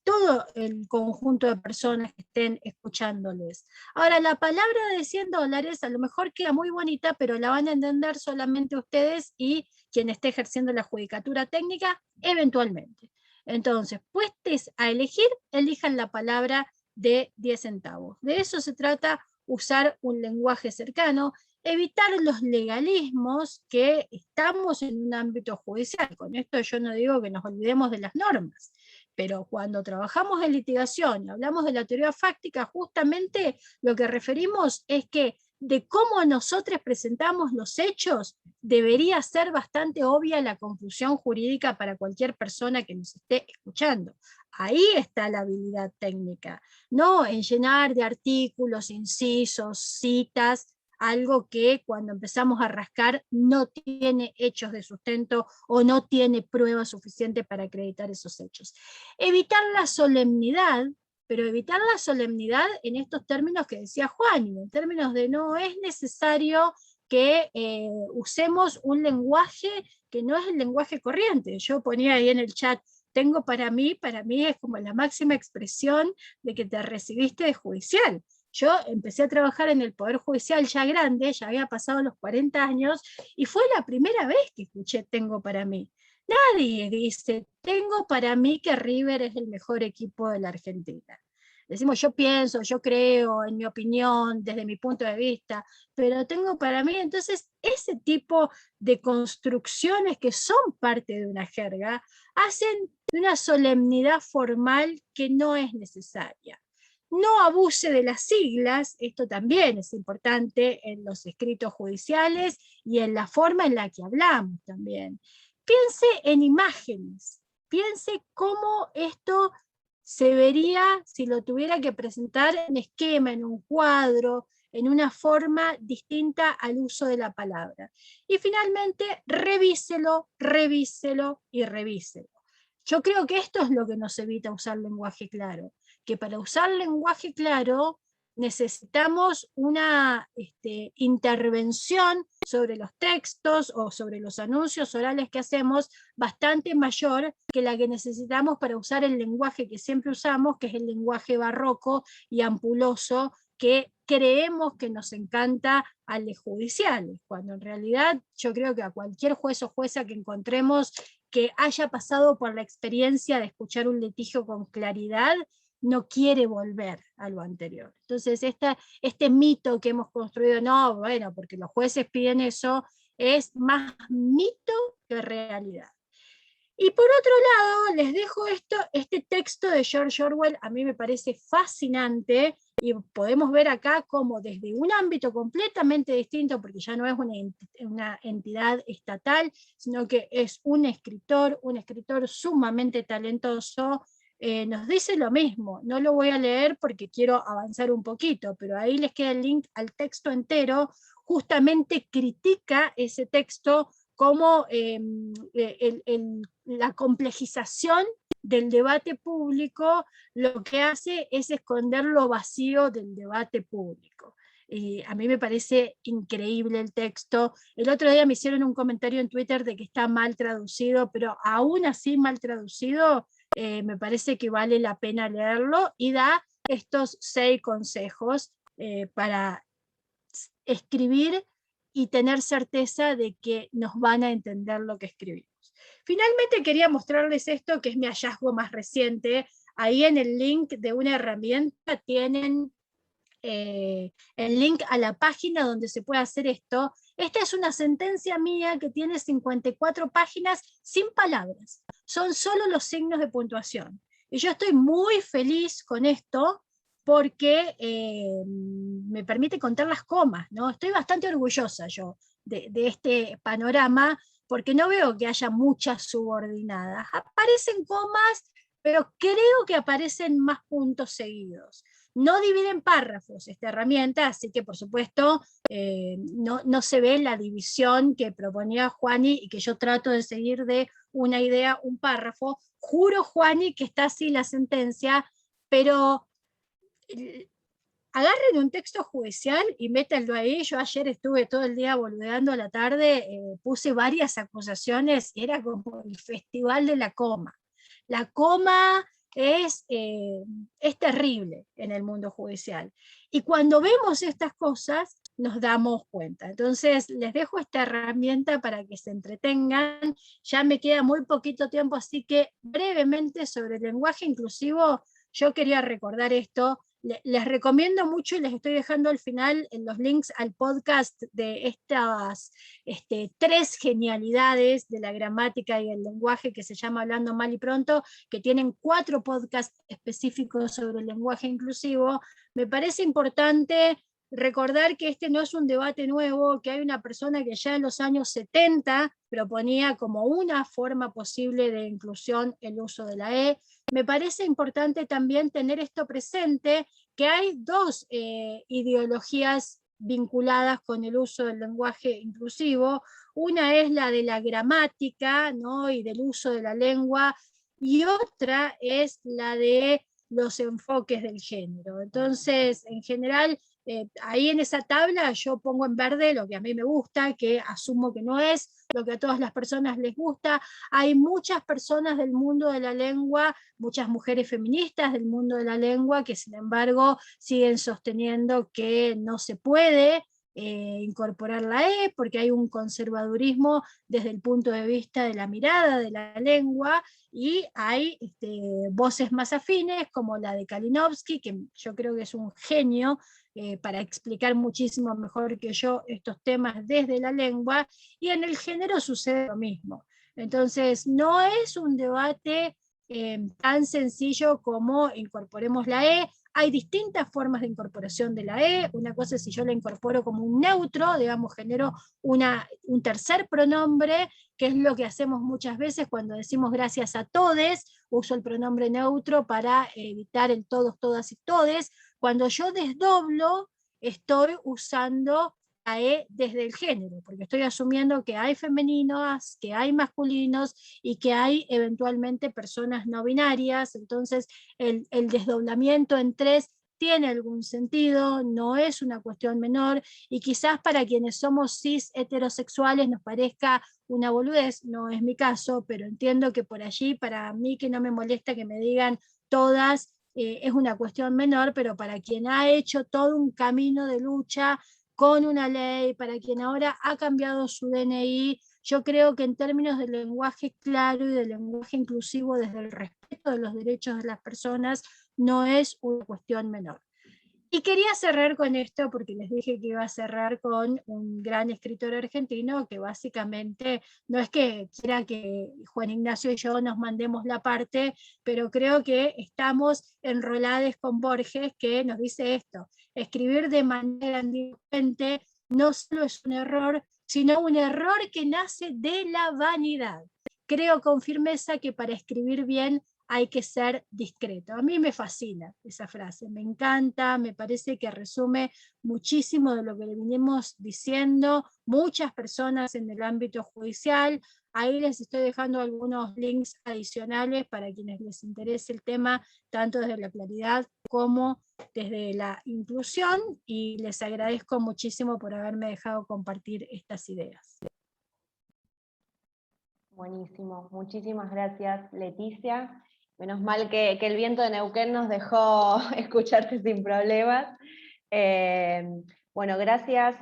todo el conjunto de personas que estén escuchándoles. Ahora, la palabra de $100 a lo mejor queda muy bonita, pero la van a entender solamente ustedes y quien esté ejerciendo la judicatura técnica eventualmente. Entonces, puestos a elegir, elijan la palabra de 10 centavos. De eso se trata, usar un lenguaje cercano, evitar los legalismos, que estamos en un ámbito judicial. Con esto yo no digo que nos olvidemos de las normas, pero cuando trabajamos en litigación y hablamos de la teoría fáctica, justamente lo que referimos es que de cómo nosotros presentamos los hechos debería ser bastante obvia la confusión jurídica para cualquier persona que nos esté escuchando. Ahí está la habilidad técnica, no en llenar de artículos, incisos, citas, algo que cuando empezamos a rascar no tiene hechos de sustento o no tiene prueba suficiente para acreditar esos hechos. Evitar la solemnidad, pero evitar la solemnidad en estos términos que decía Juan, en términos de no es necesario que usemos un lenguaje que no es el lenguaje corriente. Yo ponía ahí en el chat: tengo para mí es como la máxima expresión de que te recibiste de judicial. Yo empecé a trabajar en el Poder Judicial ya grande, ya había pasado los 40 años, y fue la primera vez que escuché tengo para mí. Nadie dice, tengo para mí que River es el mejor equipo de la Argentina. Decimos, yo pienso, yo creo, en mi opinión, desde mi punto de vista, pero tengo para mí. Entonces, ese tipo de construcciones que son parte de una jerga, hacen una solemnidad formal que no es necesaria. No abuse de las siglas, esto también es importante en los escritos judiciales y en la forma en la que hablamos también. Piense en imágenes, piense cómo esto se vería si lo tuviera que presentar en esquema, en un cuadro, en una forma distinta al uso de la palabra. Y finalmente, revíselo, revíselo y revíselo. Yo creo que esto es lo que nos evita usar lenguaje claro, que para usar lenguaje claro necesitamos una intervención sobre los textos o sobre los anuncios orales que hacemos bastante mayor que la que necesitamos para usar el lenguaje que siempre usamos, que es el lenguaje barroco y ampuloso que creemos que nos encanta a los judiciales, cuando en realidad yo creo que a cualquier juez o jueza que encontremos que haya pasado por la experiencia de escuchar un litigio con claridad, no quiere volver a lo anterior. Entonces, este mito que hemos construido, no, bueno, porque los jueces piden eso, es más mito que realidad. Y por otro lado, les dejo este texto de George Orwell, a mí me parece fascinante, y podemos ver acá cómo desde un ámbito completamente distinto, porque ya no es una entidad estatal, sino que es un escritor sumamente talentoso, nos dice lo mismo. No lo voy a leer porque quiero avanzar un poquito, pero ahí les queda el link al texto entero. Justamente critica ese texto como la complejización del debate público lo que hace es esconder lo vacío del debate público. A mí me parece increíble el texto. El otro día me hicieron un comentario en Twitter de que está mal traducido, pero aún así mal traducido, me parece que vale la pena leerlo, y da estos 6 consejos para escribir y tener certeza de que nos van a entender lo que escribimos. Finalmente quería mostrarles esto, que es mi hallazgo más reciente. Ahí en el link de una herramienta tienen el link a la página donde se puede hacer esto. Esta es una sentencia mía que tiene 54 páginas sin palabras. Son solo los signos de puntuación. Y yo estoy muy feliz con esto porque me permite contar las comas, ¿no? Estoy bastante orgullosa yo de este panorama, porque no veo que haya muchas subordinadas. Aparecen comas, pero creo que aparecen más puntos seguidos. No dividen párrafos esta herramienta, así que por supuesto no se ve la división que proponía Juani y que yo trato de seguir de una idea, un párrafo. Juro, Juani, que está así la sentencia, pero agarren un texto judicial y métanlo ahí. Yo ayer estuve todo el día boludeando a la tarde, puse varias acusaciones, era como el festival de la coma. La coma es terrible en el mundo judicial. Y cuando vemos estas cosas, nos damos cuenta. Entonces, les dejo esta herramienta para que se entretengan. Ya me queda muy poquito tiempo, así que brevemente sobre el lenguaje inclusivo, yo quería recordar esto. Les recomiendo mucho, y les estoy dejando al final en los links al podcast de estas 3 genialidades de la gramática y el lenguaje, que se llama Hablando Mal y Pronto, que tienen 4 podcasts específicos sobre el lenguaje inclusivo. Me parece importante recordar que este no es un debate nuevo, que hay una persona que ya en los años 70 proponía como una forma posible de inclusión el uso de la E. Me parece importante también tener esto presente, que hay 2 ideologías vinculadas con el uso del lenguaje inclusivo. Una es la de la gramática, ¿no?, y del uso de la lengua, y otra es la de los enfoques del género. Entonces, en general, ahí en esa tabla yo pongo en verde lo que a mí me gusta, que asumo que no es lo que a todas las personas les gusta. Hay muchas personas del mundo de la lengua, muchas mujeres feministas del mundo de la lengua, que sin embargo siguen sosteniendo que no se puede incorporar la E, porque hay un conservadurismo desde el punto de vista de la mirada de la lengua, y hay voces más afines, como la de Kalinowski, que yo creo que es un genio para explicar muchísimo mejor que yo estos temas desde la lengua, y en el género sucede lo mismo. Entonces, no es un debate tan sencillo como incorporemos la E. Hay distintas formas de incorporación de la E. Una cosa es si yo la incorporo como un neutro, digamos, genero un tercer pronombre, que es lo que hacemos muchas veces cuando decimos gracias a todes. Uso el pronombre neutro para evitar el todos, todas y todes. Cuando yo desdoblo, estoy usando la E desde el género, porque estoy asumiendo que hay femeninos, que hay masculinos y que hay eventualmente personas no binarias. Entonces el desdoblamiento en 3 tiene algún sentido, no es una cuestión menor, y quizás para quienes somos cis heterosexuales nos parezca una boludez, no es mi caso, pero entiendo que por allí, para mí, que no me molesta que me digan todas, es una cuestión menor, pero para quien ha hecho todo un camino de lucha con una ley, para quien ahora ha cambiado su DNI, yo creo que en términos de lenguaje claro y de lenguaje inclusivo desde el respeto de los derechos de las personas, no es una cuestión menor. Y quería cerrar con esto, porque les dije que iba a cerrar con un gran escritor argentino que básicamente, no es que quiera que Juan Ignacio y yo nos mandemos la parte, pero creo que estamos enrolados con Borges, que nos dice esto: escribir de manera grandilocuente no solo es un error, sino un error que nace de la vanidad. Creo con firmeza que para escribir bien hay que ser discreto. A mí me fascina esa frase, me encanta, me parece que resume muchísimo de lo que le vinimos diciendo muchas personas en el ámbito judicial. Ahí les estoy dejando algunos links adicionales para quienes les interese el tema, tanto desde la claridad como desde la inclusión, y les agradezco muchísimo por haberme dejado compartir estas ideas. Buenísimo, muchísimas gracias, Leticia. Menos mal que el viento de Neuquén nos dejó escucharte sin problemas. Bueno, gracias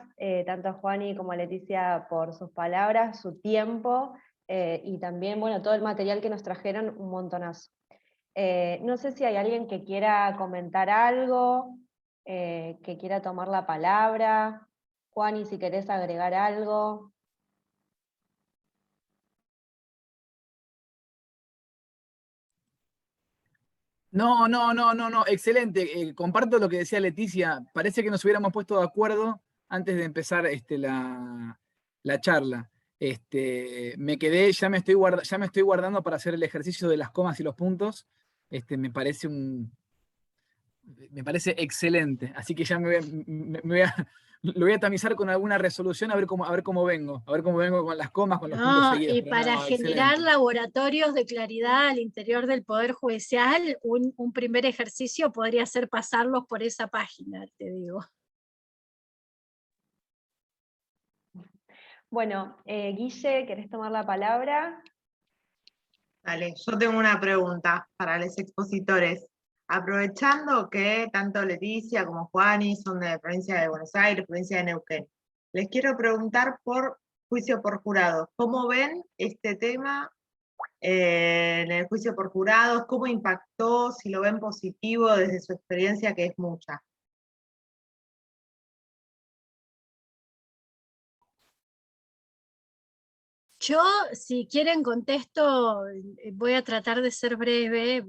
tanto a Juani como a Leticia por sus palabras, su tiempo, y también, bueno, todo el material que nos trajeron, un montonazo. No sé si hay alguien que quiera comentar algo, que quiera tomar la palabra. Juani, si querés agregar algo. No, excelente. Comparto lo que decía Leticia. Parece que nos hubiéramos puesto de acuerdo antes de empezar la charla. Me quedé, ya me estoy guardando para hacer el ejercicio de las comas y los puntos. Me parece excelente. Así que ya lo voy a tamizar con alguna resolución a ver cómo vengo. A ver cómo vengo con las comas, con los puntos No, seguidos. y Pero para no, generar excelente. laboratorios de claridad al interior del Poder Judicial, un primer ejercicio podría ser pasarlos por esa página, te digo. Bueno, Guille, ¿querés tomar la palabra? Dale, yo tengo una pregunta para los expositores. Aprovechando que tanto Leticia como Juani son de la provincia de Buenos Aires, provincia de Neuquén, les quiero preguntar por juicio por jurados. ¿Cómo ven este tema en el juicio por jurados? ¿Cómo impactó? Si lo ven positivo desde su experiencia, que es mucha. Yo, si quieren, contesto, voy a tratar de ser breve.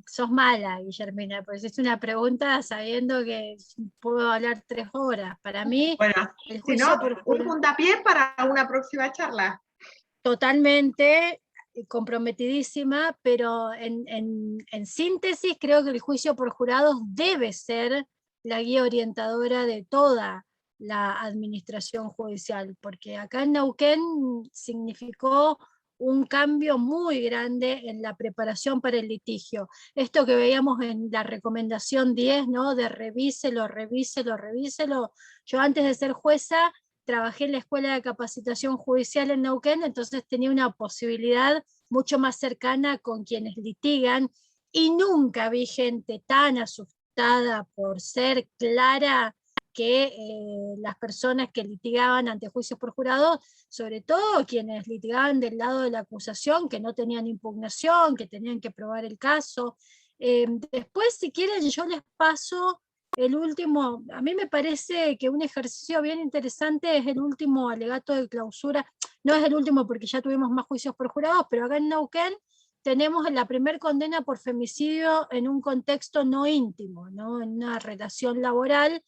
Sos mala, Guillermina, pues es una pregunta sabiendo que puedo hablar 3 horas. Para mí, Bueno, el si no, juicio por un jurado, puntapié para una próxima charla. totalmente comprometidísima, pero en síntesis creo que el juicio por jurados debe ser la guía orientadora de toda la administración judicial, porque acá en Neuquén significó un cambio muy grande en la preparación para el litigio. Esto que veíamos en la recomendación 10, ¿no? De revíselo, revíselo, revíselo. Yo antes de ser jueza trabajé en la Escuela de Capacitación Judicial en Neuquén, entonces tenía una posibilidad mucho más cercana con quienes litigan, y nunca vi gente tan asustada por ser clara que las personas que litigaban ante juicios por jurado, sobre todo quienes litigaban del lado de la acusación, que no tenían impugnación, que tenían que probar el caso. Después, si quieren, yo les paso el último. A mí me parece que un ejercicio bien interesante es el último alegato de clausura. No es el último porque ya tuvimos más juicios por jurados, pero acá en Neuquén tenemos la primer condena por femicidio en un contexto no íntimo, ¿no? En una relación laboral,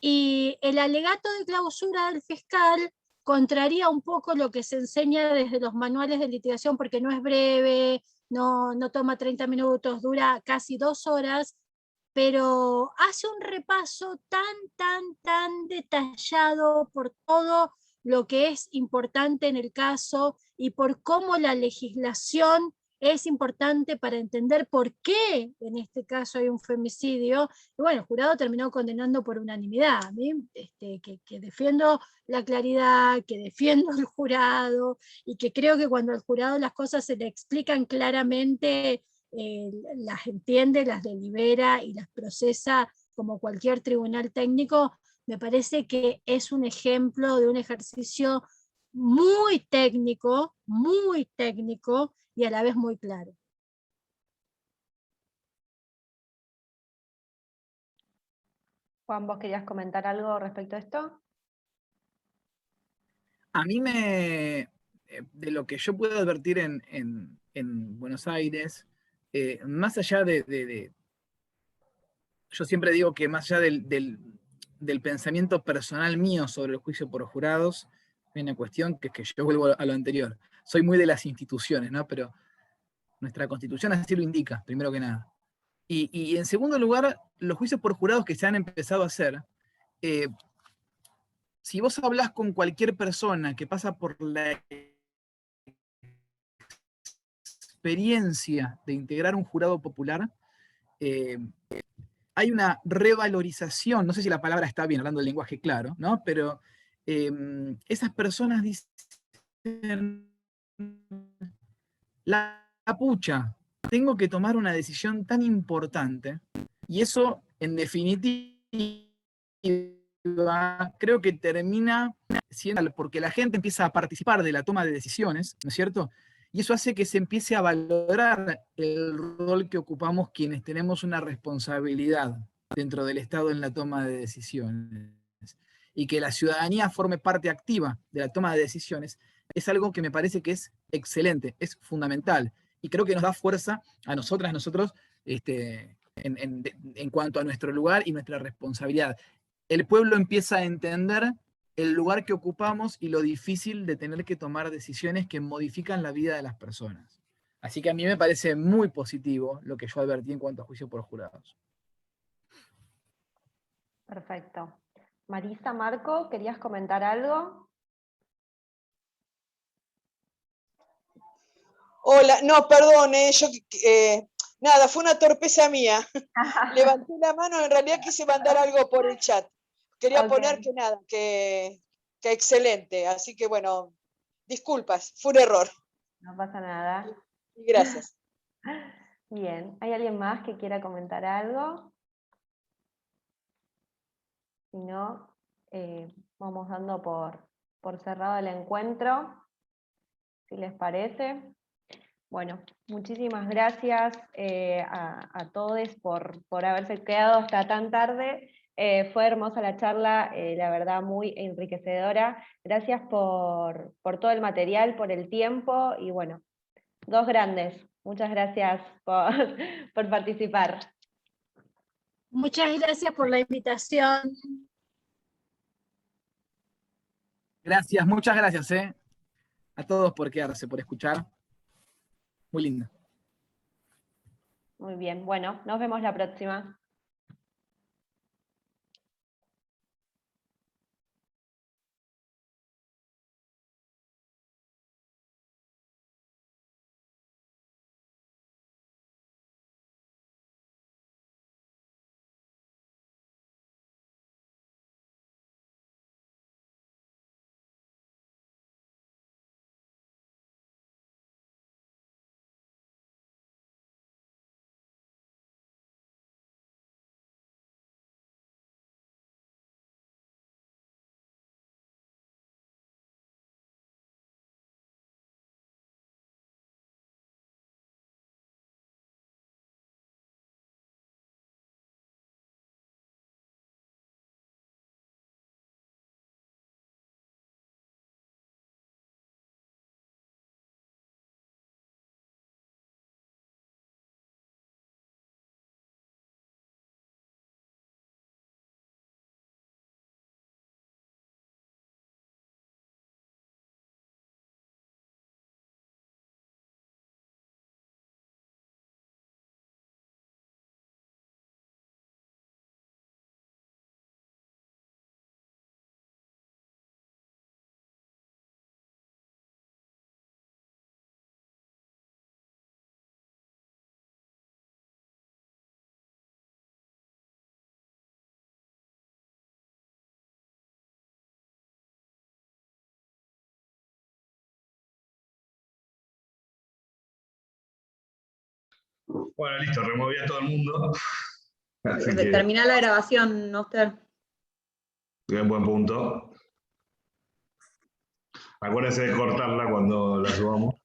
y el alegato de clausura del fiscal contraría un poco lo que se enseña desde los manuales de litigación, porque no es breve, no toma 30 minutos, dura casi 2 horas, pero hace un repaso tan detallado por todo lo que es importante en el caso y por cómo la legislación es importante para entender por qué en este caso hay un femicidio. Y bueno, el jurado terminó condenando por unanimidad. A mí, que defiendo la claridad, que defiendo el jurado, y que creo que cuando al jurado las cosas se le explican claramente, las entiende, las delibera y las procesa como cualquier tribunal técnico. Me parece que es un ejemplo de un ejercicio muy técnico y a la vez muy claro. Juan, ¿vos querías comentar algo respecto a esto? A mí de lo que yo puedo advertir en Buenos Aires, más allá yo siempre digo que más allá del pensamiento personal mío sobre el juicio por jurados, hay una cuestión que es que yo vuelvo a lo anterior. Soy muy de las instituciones, ¿no? Pero nuestra Constitución así lo indica, primero que nada. Y en segundo lugar, los juicios por jurados que se han empezado a hacer, si vos hablás con cualquier persona que pasa por la experiencia de integrar un jurado popular, hay una revalorización, no sé si la palabra está bien, hablando del lenguaje claro, ¿no? Pero esas personas dicen, la pucha, tengo que tomar una decisión tan importante, y eso, en definitiva, creo que termina siendo, porque la gente empieza a participar de la toma de decisiones, ¿no es cierto? Y eso hace que se empiece a valorar el rol que ocupamos quienes tenemos una responsabilidad dentro del Estado en la toma de decisiones. Y que la ciudadanía forme parte activa de la toma de decisiones es algo que me parece que es excelente, es fundamental. Y creo que nos da fuerza a nosotras, nosotros, en cuanto a nuestro lugar y nuestra responsabilidad. El pueblo empieza a entender el lugar que ocupamos y lo difícil de tener que tomar decisiones que modifican la vida de las personas. Así que a mí me parece muy positivo lo que yo advertí en cuanto a juicio por jurados. Perfecto. Marisa, Marco, ¿querías comentar algo? Hola, no, perdón, nada, fue una torpeza mía. Levanté la mano, en realidad quise mandar algo por el chat. Quería poner que nada, que excelente. Así que bueno, disculpas, fue un error. No pasa nada. Gracias. Bien, ¿hay alguien más que quiera comentar algo? Si no, vamos dando por cerrado el encuentro, si les parece. Bueno, muchísimas gracias a todos por haberse quedado hasta tan tarde. Fue hermosa la charla, la verdad muy enriquecedora. Gracias por todo el material, por el tiempo y bueno, dos grandes. Muchas gracias por participar. Muchas gracias por la invitación. Gracias, muchas gracias a todos por quedarse, por escuchar. Muy lindo. Muy bien, bueno, nos vemos la próxima. Bueno, listo, removí a todo el mundo. Así que, Terminá la grabación, Oster. bien, buen punto. Acuérdense de cortarla cuando la subamos.